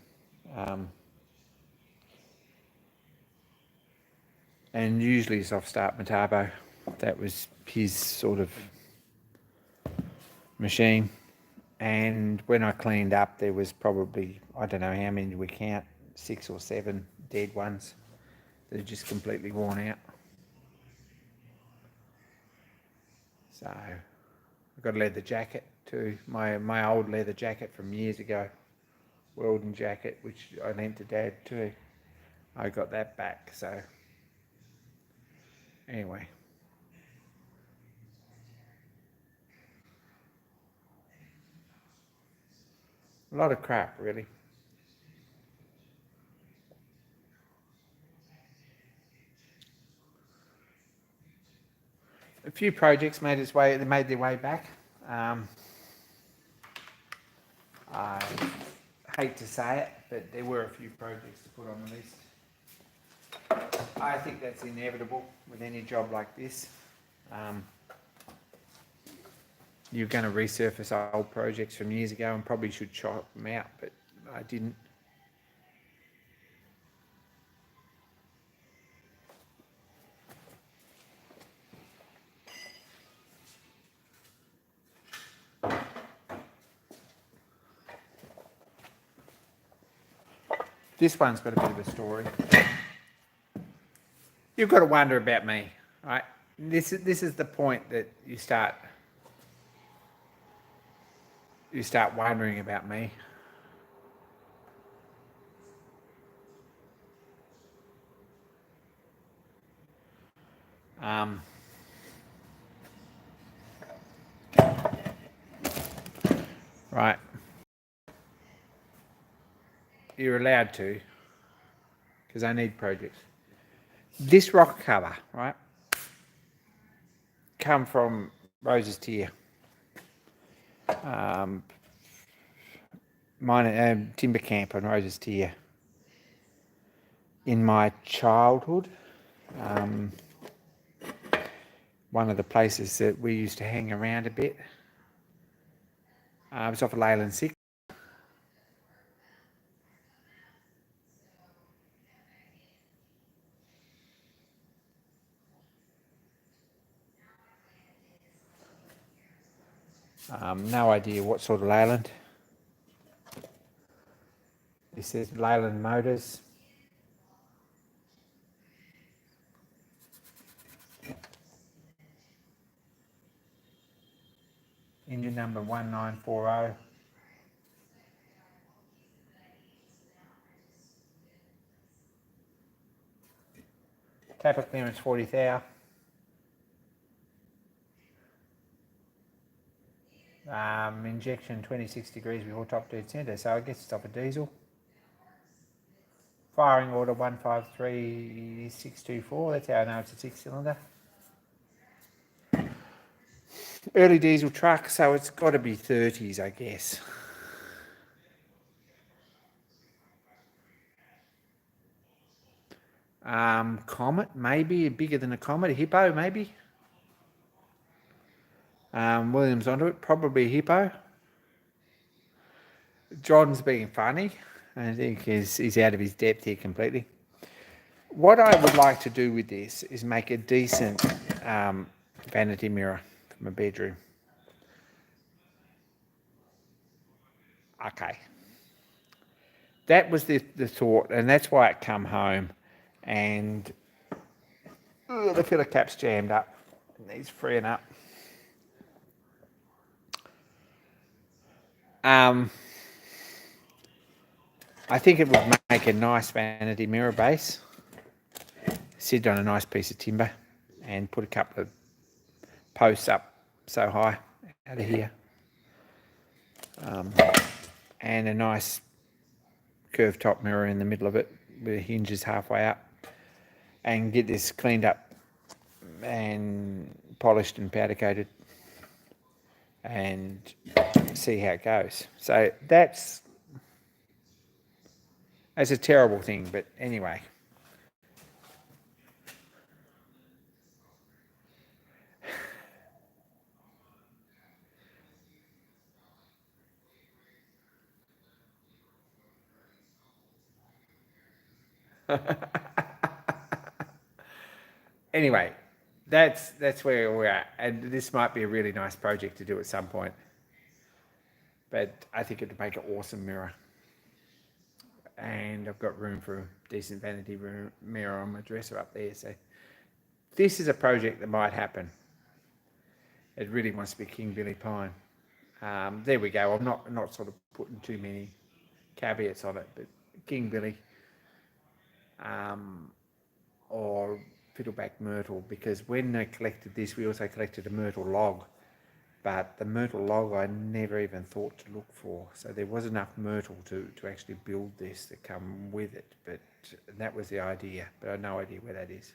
And usually soft start Metabo. That was his sort of machine. And when I cleaned up, there was probably, I don't know how many we count, 6 or 7 dead ones that are just completely worn out. So I've got a leather jacket too, my old leather jacket from years ago, welding jacket, which I lent to Dad too. I got that back, so anyway. A lot of crap, really. A few projects made their way back. I hate to say it, but there were a few projects to put on the list. I think that's inevitable with any job like this. You're going to resurface old projects from years ago and probably should chop them out, but I didn't. This one's got a bit of a story. You've got to wonder about me, right? This is the point that you start wondering about me. Right. You're allowed to, because I need projects. This rock cover, right, come from Rose's Tier. Mine timber camp on Rose's Tier. In my childhood, one of the places that we used to hang around a bit. It was off of Leyland 6. No idea what sort of Leyland. This is Leyland Motors. Engine number 1940. Taper clearance 40 thou. Injection 26 degrees before top dead centre, so I guess it's off a diesel. Firing order 153624, that's how I know it's a 6-cylinder. Early diesel truck, so it's got to be 30s, I guess. Comet, maybe, bigger than a Comet, a Hippo, maybe. Williams onto it, probably a Hippo. John's being funny. I think he's out of his depth here completely. What I would like to do with this is make a decent vanity mirror for my bedroom. Okay. That was the thought, and that's why it come home. And the filler cap's jammed up. It needs freeing up. I think it would make a nice vanity mirror base. Sit on a nice piece of timber and put a couple of posts up so high out of here. And a nice curved top mirror in the middle of it with hinges halfway up. And get this cleaned up and polished and powder coated and see how it goes. So that's a terrible thing, but anyway. Anyway, that's where we're at, and this might be a really nice project to do at some point. But I think it'd make an awesome mirror, and I've got room for a decent vanity mirror on my dresser up there. So this is a project that might happen. It really wants to be King Billy Pine. There we go. I'm not sort of putting too many caveats on it, but King Billy, or Fiddleback Myrtle, because when I collected this, we also collected a myrtle log, but the myrtle log I never even thought to look for. So there was enough myrtle to actually build this to come with it, but that was the idea, but I have no idea where that is.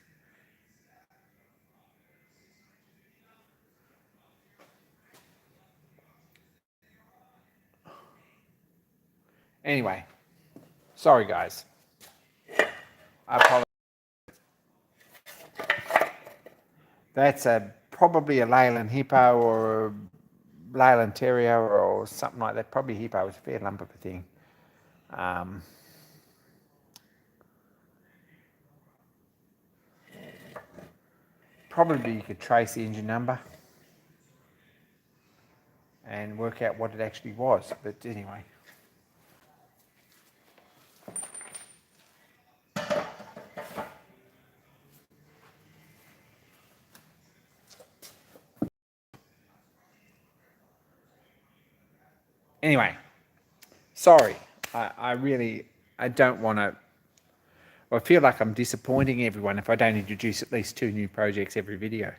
Anyway, sorry guys. I apologize. That's probably a Leyland Hippo or a Leyland Terrier or something like that. Probably Hippo. It's a fair lump of a thing. Probably you could trace the engine number and work out what it actually was. But anyway. Anyway, sorry. I don't want to. I feel like I'm disappointing everyone if I don't introduce at least 2 new projects every video.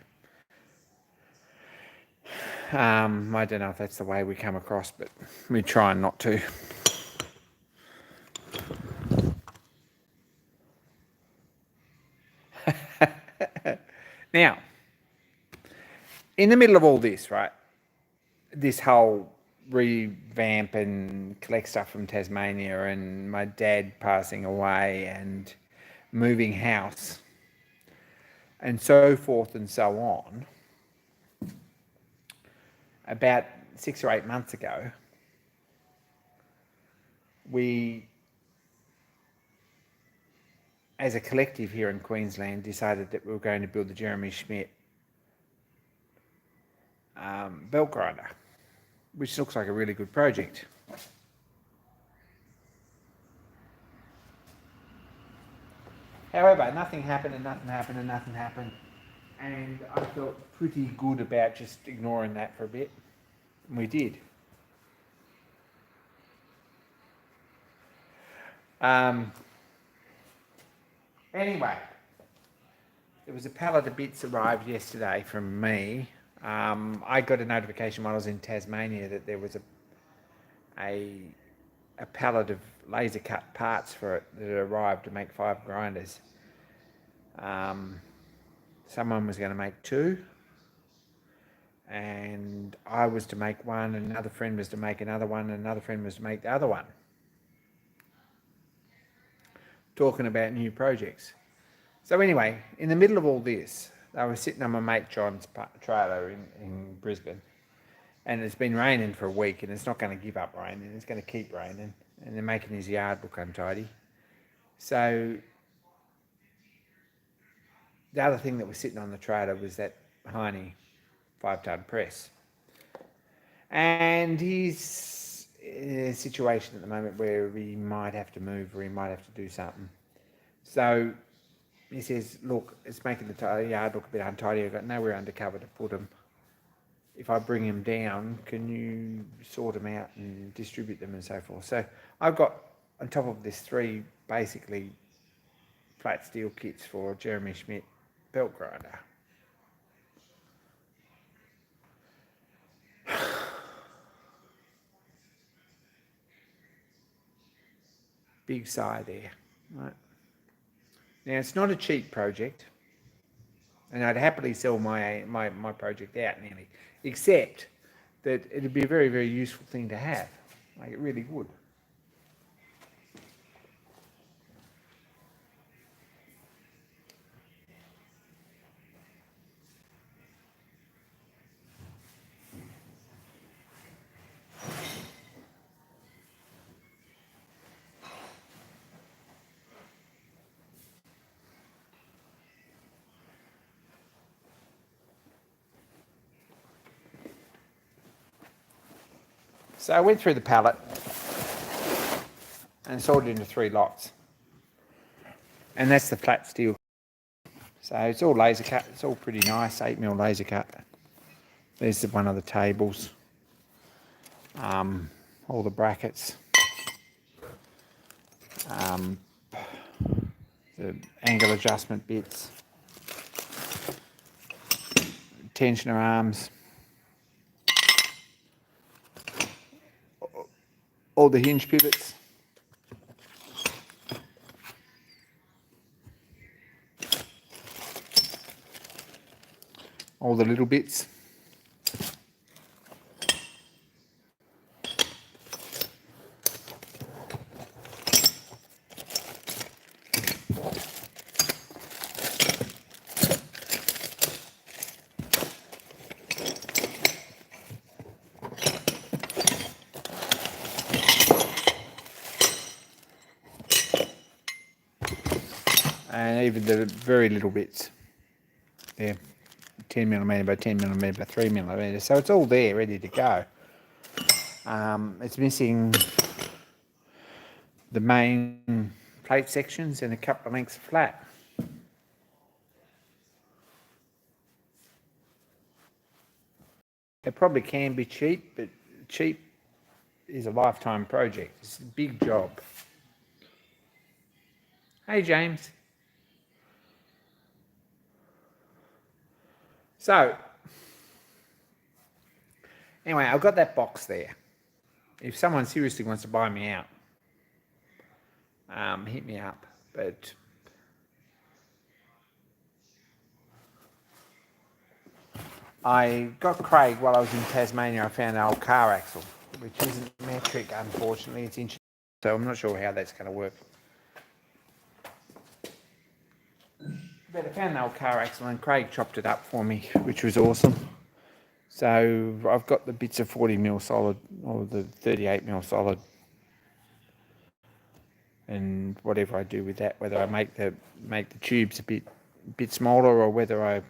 I don't know if that's the way we come across, but we're trying not to. Now, in the middle of all this, right, this whole revamp and collect stuff from Tasmania and my dad passing away and moving house and so forth and so on, about 6 or 8 months ago, we, as a collective here in Queensland, decided that we were going to build the Jeremy Schmidt belt grinder, which looks like a really good project. However, nothing happened and nothing happened and nothing happened, and I felt pretty good about just ignoring that for a bit. And we did. Anyway, there was a pallet of bits arrived yesterday from me. I got a notification while I was in Tasmania that there was a pallet of laser cut parts for it that had arrived to make 5 grinders. Someone was going to make 2, and I was to make 1, and another friend was to make another one, and another friend was to make the other one. Talking about new projects. So anyway, in the middle of all this, I was sitting on my mate John's trailer in Brisbane, and it's been raining for a week, and it's not going to give up raining. It's going to keep raining, and they're making his yard look untidy. So the other thing that was sitting on the trailer was that Heine 5-ton press. And he's in a situation at the moment where he might have to move or he might have to do something. So he says, look, it's making the yard look a bit untidy. I've got nowhere undercover to put them. If I bring them down, can you sort them out and distribute them and so forth? So I've got, on top of this, 3 basically flat steel kits for Jeremy Schmidt belt grinder. Big sigh there, right? Now, it's not a cheap project, and I'd happily sell my project out nearly, except that it'd be a very, very useful thing to have. Like, it really would. So I went through the pallet and sorted into 3 lots. And that's the flat steel. So it's all laser cut. It's all pretty nice, 8mm laser cut. There's one of the tables. All the brackets. The angle adjustment bits. Tensioner arms. All the hinge pivots. All the little bits. And even the very little bits. They're 10mm by 10mm by 3mm. So it's all there, ready to go. It's missing the main plate sections and a couple of lengths of flat. It probably can be cheap, but cheap is a lifetime project. It's a big job. Hey, James. So, anyway, I've got that box there. If someone seriously wants to buy me out, hit me up. But I got Craig while I was in Tasmania. I found an old car axle, which isn't metric, unfortunately. It's inch, so I'm not sure how that's going to work. But I found an old car axle and Craig chopped it up for me, which was awesome. So I've got the bits of 40mm solid or the 38mm solid, and whatever I do with that, whether I make the tubes a bit smaller or whether I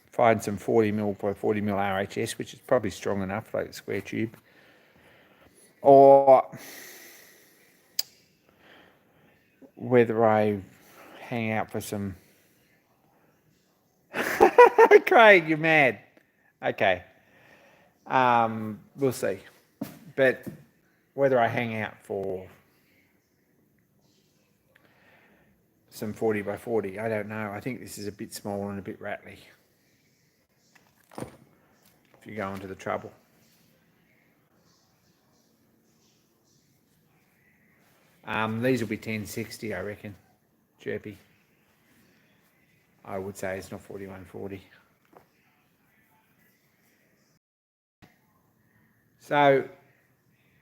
find some 40mm by 40mm RHS, which is probably strong enough, like a square tube, or whether I hang out for some. Craig, you're mad. Okay. We'll see. But whether I hang out for some 40 by 40, I don't know. I think this is a bit small and a bit rattly. If you go into the trouble. These will be 1060, I reckon. Chirpy. I would say it's not 4140. So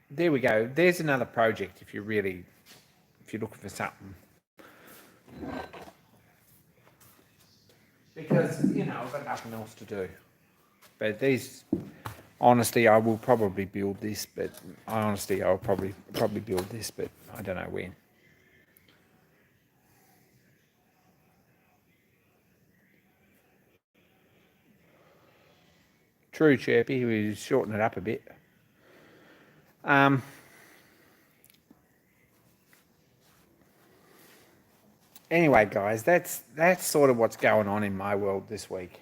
there we go. There's another project if you're looking for something. Because, I've got nothing else to do. But these, honestly, I will probably build this, but I'll probably build this, but I don't know when. True, Chirpy, we shorten it up a bit. Anyway, guys, that's sort of what's going on in my world this week.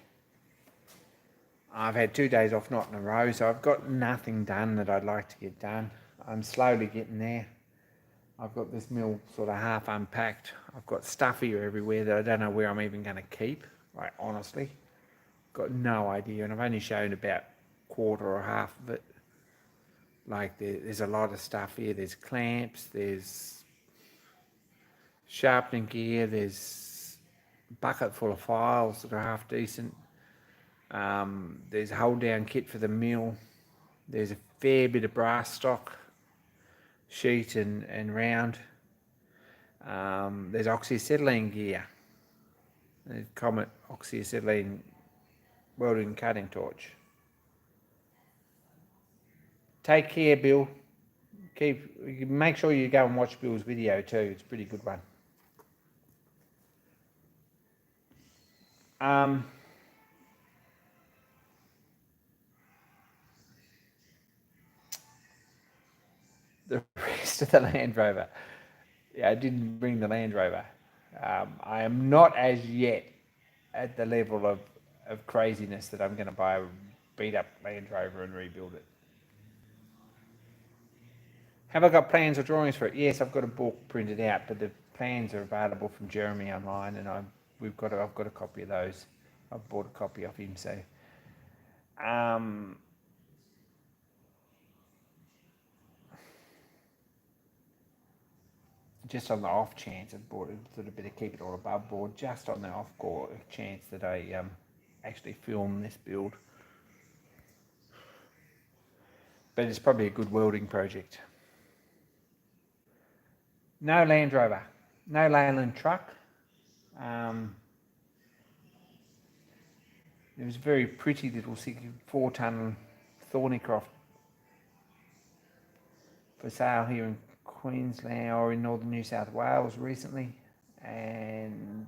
I've had 2 days off, not in a row, so I've got nothing done that I'd like to get done. I'm slowly getting there. I've got this mill sort of half unpacked. I've got stuff here everywhere that I don't know where I'm even going to keep, like, honestly. Got no idea, and I've only shown about quarter or half of it. Like, there's a lot of stuff here. There's clamps, there's sharpening gear, there's a bucket full of files that are half decent. There's a hold down kit for the mill. There's a fair bit of brass stock, sheet and round. There's oxyacetylene gear. The Comet oxyacetylene welding and cutting torch. Take care, Bill. Make sure you go and watch Bill's video too. It's a pretty good one. the rest of the Land Rover. Yeah, I didn't bring the Land Rover. I am not as yet at the level of craziness that I'm going to buy a beat up Land Rover and rebuild it. Have I got plans or drawings for it? Yes, I've got a book printed out, but the plans are available from Jeremy online, and I've got a copy of those. I've bought a copy off him, so just on the off chance, I've bought a little bit of keep it all above board, just on the off chance that I actually film this build. But it's probably a good welding project. No Land Rover, no Leyland truck. There was a very pretty little 4-ton Thornycroft for sale here in Queensland or in northern New South Wales recently, and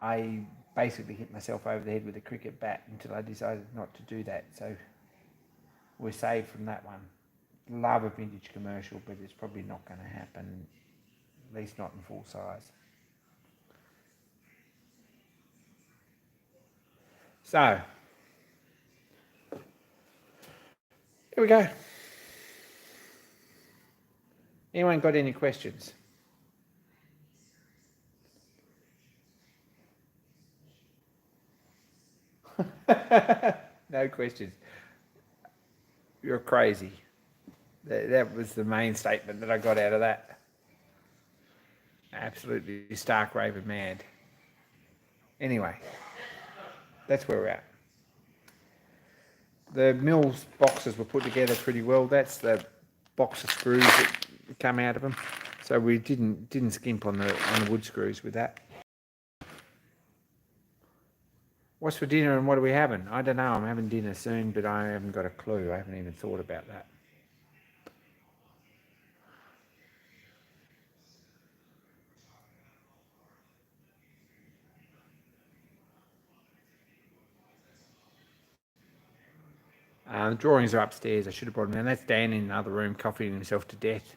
I basically hit myself over the head with a cricket bat until I decided not to do that. So we're saved from that one. Love a vintage commercial, but it's probably not going to happen, at least not in full size. So here we go. Anyone got any questions? No questions. You're crazy. That was the main statement that I got out of that. Absolutely stark raving mad. Anyway, that's where we're at. The Mills boxes were put together pretty well. That's the box of screws that come out of them. So we didn't skimp on the wood screws with that. What's for dinner and what are we having? I don't know. I'm having dinner soon, but I haven't got a clue. I haven't even thought about that. The drawings are upstairs. I should have brought them down. That's Dan in another room, coughing himself to death.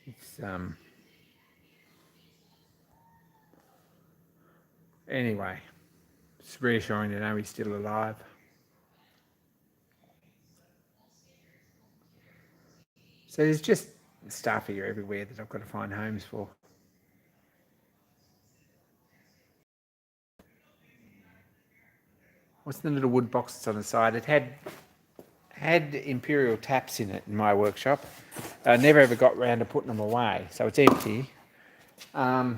It's anyway, it's reassuring to know he's still alive. So there's just stuff here everywhere that I've got to find homes for. What's the little wood box that's on the side? It had Imperial taps in it in my workshop. I never ever got round to putting them away, so it's empty. I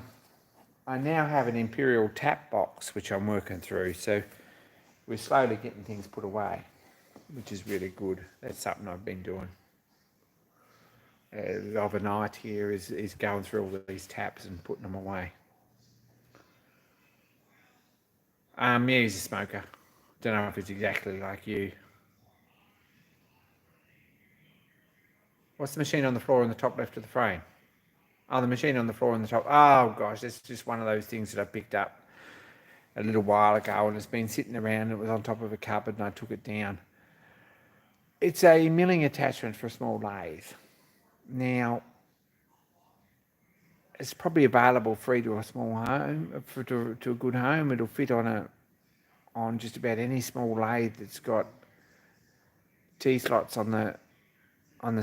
now have an Imperial tap box which I'm working through, so we're slowly getting things put away, which is really good. That's something I've been doing. Overnight here is going through all these taps and putting them away. Yeah, he's a smoker. Don't know if it's exactly like you. What's the machine on the floor in the top left of the frame? Oh, the machine on the floor in the top. Oh gosh, it's just one of those things that I picked up a little while ago and it's been sitting around. It was on top of a cupboard and I took it down. It's a milling attachment for a small lathe. Now, it's probably available free to a small home, to a good home. It'll fit on just about any small lathe that's got T-slots on the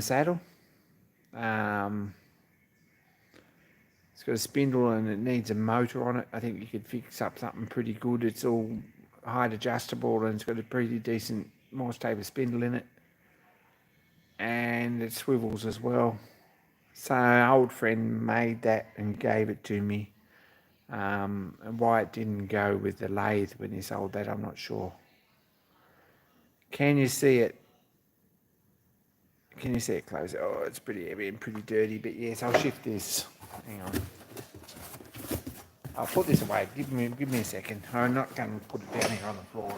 saddle. It's got a spindle and it needs a motor on it. I think you could fix up something pretty good. It's all height adjustable and it's got a pretty decent Morse taper spindle in it. And it swivels as well. So an old friend made that and gave it to me. And why it didn't go with the lathe when he sold that, I'm not sure. Can you see it? Can you see it close? Oh, it's pretty heavy and pretty dirty, but yes, I'll shift this. Hang on. I'll put this away. Give me a second. I'm not going to put it down here on the floor.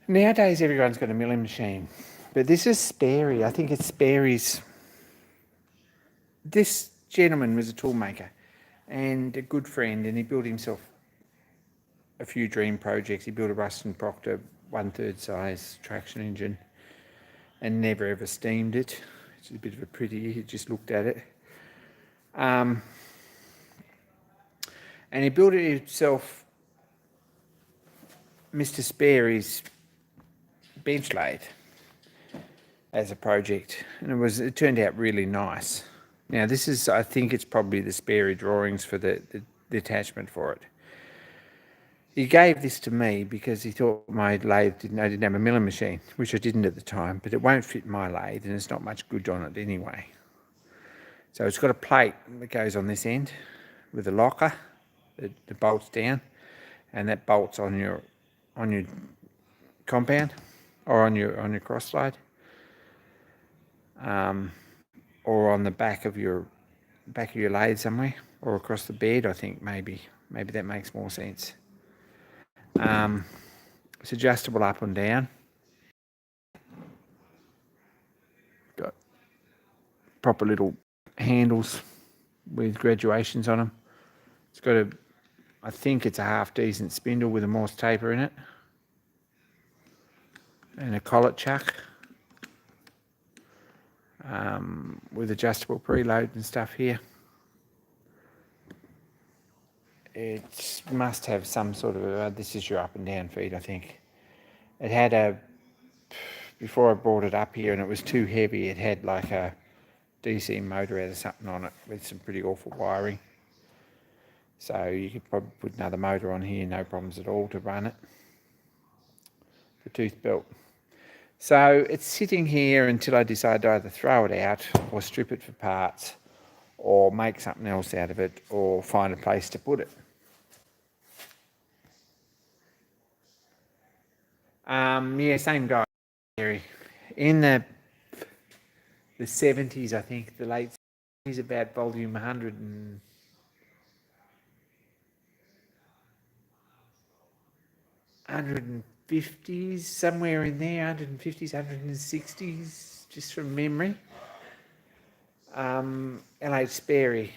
Nowadays, everyone's got a milling machine, but this is Sperry. I think it's Sperry's. This gentleman was a toolmaker and a good friend, and he built himself a few dream projects. He built a Ruston Proctor 1/3 size traction engine and never ever steamed it. It's a bit of a pretty, he just looked at it. And he built it himself, Mr. Sperry's bench lathe as a project, and it turned out really nice. Now this is, I think it's probably the Sperry drawings for the attachment for it. He gave this to me because he thought my lathe didn't have a milling machine, which I didn't at the time, but it won't fit my lathe and it's not much good on it anyway. So it's got a plate that goes on this end with a locker that bolts down, and that bolts on your compound or on your cross slide, or on the back of your lathe somewhere, or across the bed. I think maybe that makes more sense. It's adjustable up and down. Got proper little handles with graduations on them. It's got I think it's a half decent spindle with a Morse taper in it, and a collet chuck with adjustable preload and stuff here. It must have some sort of this is your up and down feed, I think. It had before I brought it up here and it was too heavy, it had like a DC motor out of something on it with some pretty awful wiring. So you could probably put another motor on here, no problems at all to run it. The tooth belt. So it's sitting here until I decide to either throw it out or strip it for parts or make something else out of it or find a place to put it. Yeah, same guy. In the 70s, I think, the late 70s, about volume 150s, somewhere in there, 150s, 160s, just from memory. L.H. Sperry.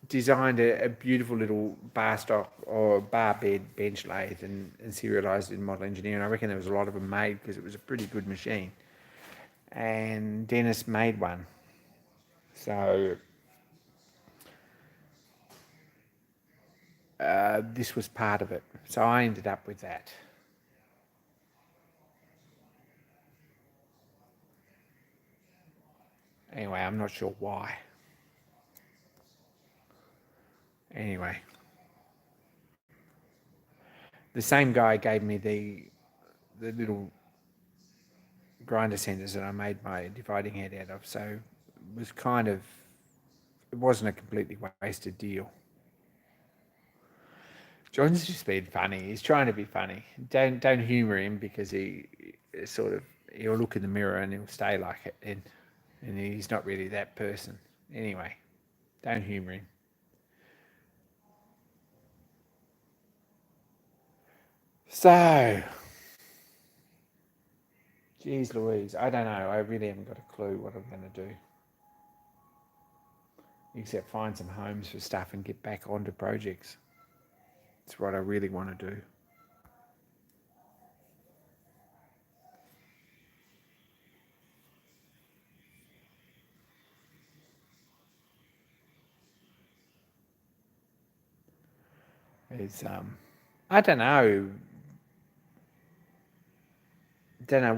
Designed a beautiful little bar stock or bar bed bench lathe and serialised it in Model Engineer. And I reckon there was a lot of them made because it was a pretty good machine. And Dennis made one. So this was part of it. So I ended up with that. Anyway, I'm not sure why. Anyway. The same guy gave me the little grinder centers that I made my dividing head out of. So it was it wasn't a completely wasted deal. John's just being funny. He's trying to be funny. Don't humour him because he'll look in the mirror and he'll stay like it, and he's not really that person. Anyway, don't humour him. So, geez Louise, I don't know. I really haven't got a clue what I'm going to do. Except find some homes for stuff and get back onto projects. It's what I really want to do. It's I don't know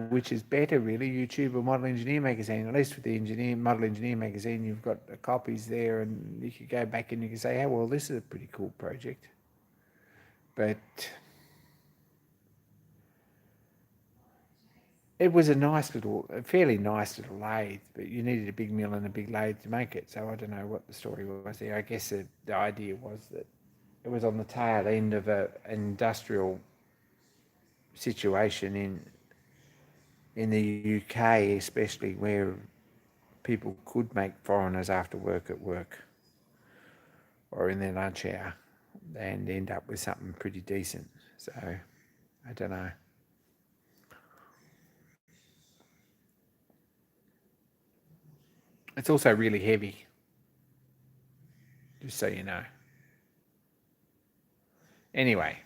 which is better really, YouTube or Model Engineer Magazine. At least with the Model Engineer Magazine, you've got the copies there and you could go back and you can say, oh, well, this is a pretty cool project. But it was a fairly nice little lathe, but you needed a big mill and a big lathe to make it. So I don't know what the story was there. I guess the idea was that it was on the tail end of an industrial situation in the UK, especially, where people could make foreigners after work at work. or in their lunch hour and end up with something pretty decent. So, I don't know. It's also really heavy, just so you know. Anyway,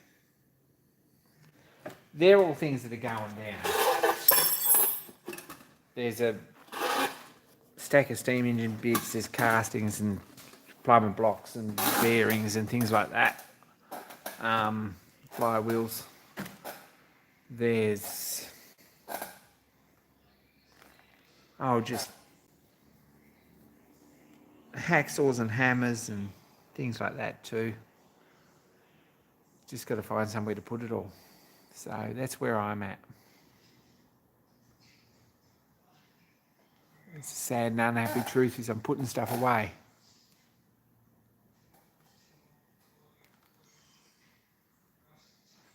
they're all things that are going down. There's a stack of steam engine bits, there's castings and plumbing blocks and bearings and things like that. Flywheels. There's just hacksaws and hammers and things like that too. Just got to find somewhere to put it all. So that's where I'm at. It's a sad and unhappy truth is I'm putting stuff away.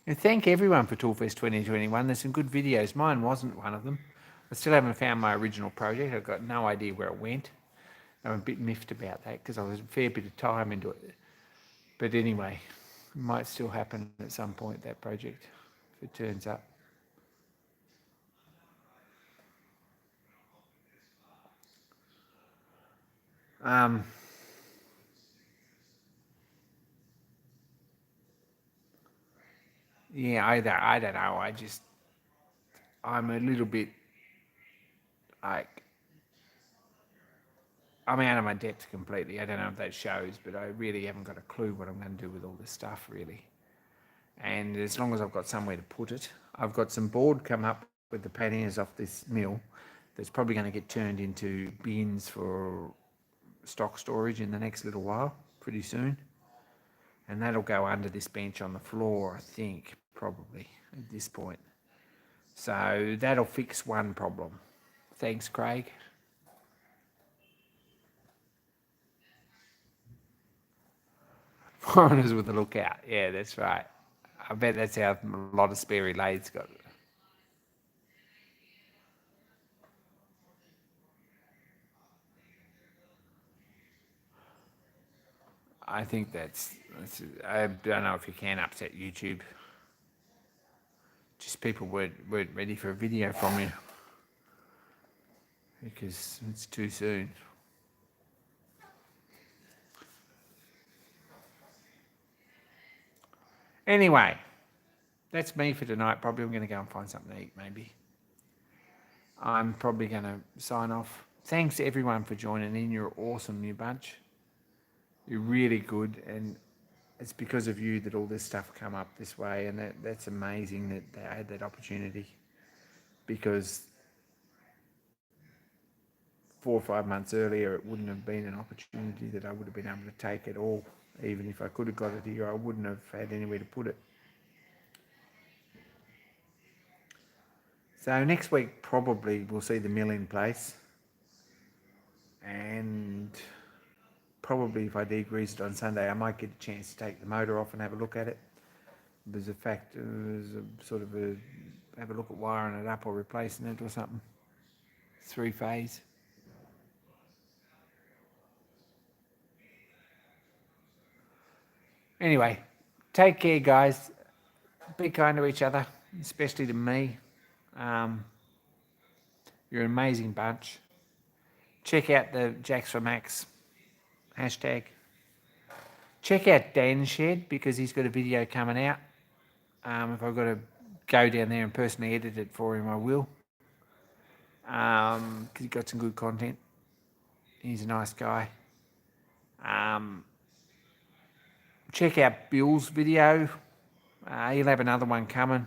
And thank everyone for Toolfest 2021. There's some good videos. Mine wasn't one of them. I still haven't found my original project. I've got no idea where it went. I'm a bit miffed about that because I was a fair bit of time into it. But anyway, it might still happen at some point, that project, if it turns up. Yeah, I don't know. I'm a little bit like, I'm out of my depth completely. I don't know if that shows, but I really haven't got a clue what I'm going to do with all this stuff, really. And as long as I've got somewhere to put it, I've got some board come up with the panniers off this mill that's probably going to get turned into bins for stock storage in the next little while, pretty soon. And that'll go under this bench on the floor, I think, probably at this point. So that'll fix one problem. Thanks, Craig. Foreigners with a lookout. Yeah, that's right. I bet that's how a lot of Sperry lathes got it. I think that's I don't know if you can upset YouTube. Just people weren't ready for a video from you because it's too soon. Anyway, that's me for tonight. Probably I'm going to go and find something to eat, maybe. I'm probably going to sign off. Thanks everyone for joining in. You're awesome, you bunch. You're really good, and it's because of you that all this stuff come up this way, and that's amazing that they had that opportunity, because 4 or 5 months earlier it wouldn't have been an opportunity that I would have been able to take at all. Even if I could have got it here, I wouldn't have had anywhere to put it. So next week probably we'll see the mill in place, and probably if I degrease it on Sunday I might get a chance to take the motor off and have a look at it. There's a have a look at wiring it up or replacing it or something. 3-phase. Anyway, take care, guys. Be kind to each other, especially to me. You're an amazing bunch. Check out the Jacks for Max hashtag. Check out Dan's shed because he's got a video coming out. If I've got to go down there and personally edit it for him, I will. Because he's got some good content. He's a nice guy. Check out Bill's video. He'll have another one coming.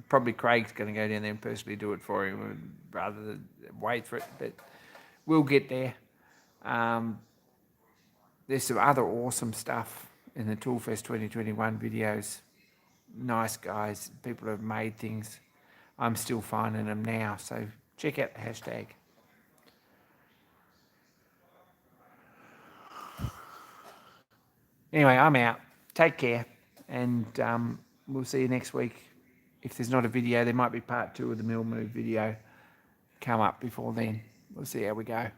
Probably Craig's going to go down there and personally do it for him rather than wait for it, but we'll get there. There's some other awesome stuff in the Toolfest 2021 videos. Nice guys, people have made things. I'm still finding them now, so check out the hashtag. Anyway, I'm out. Take care, and we'll see you next week. If there's not a video, there might be part 2 of the mill move video come up before then. We'll see how we go.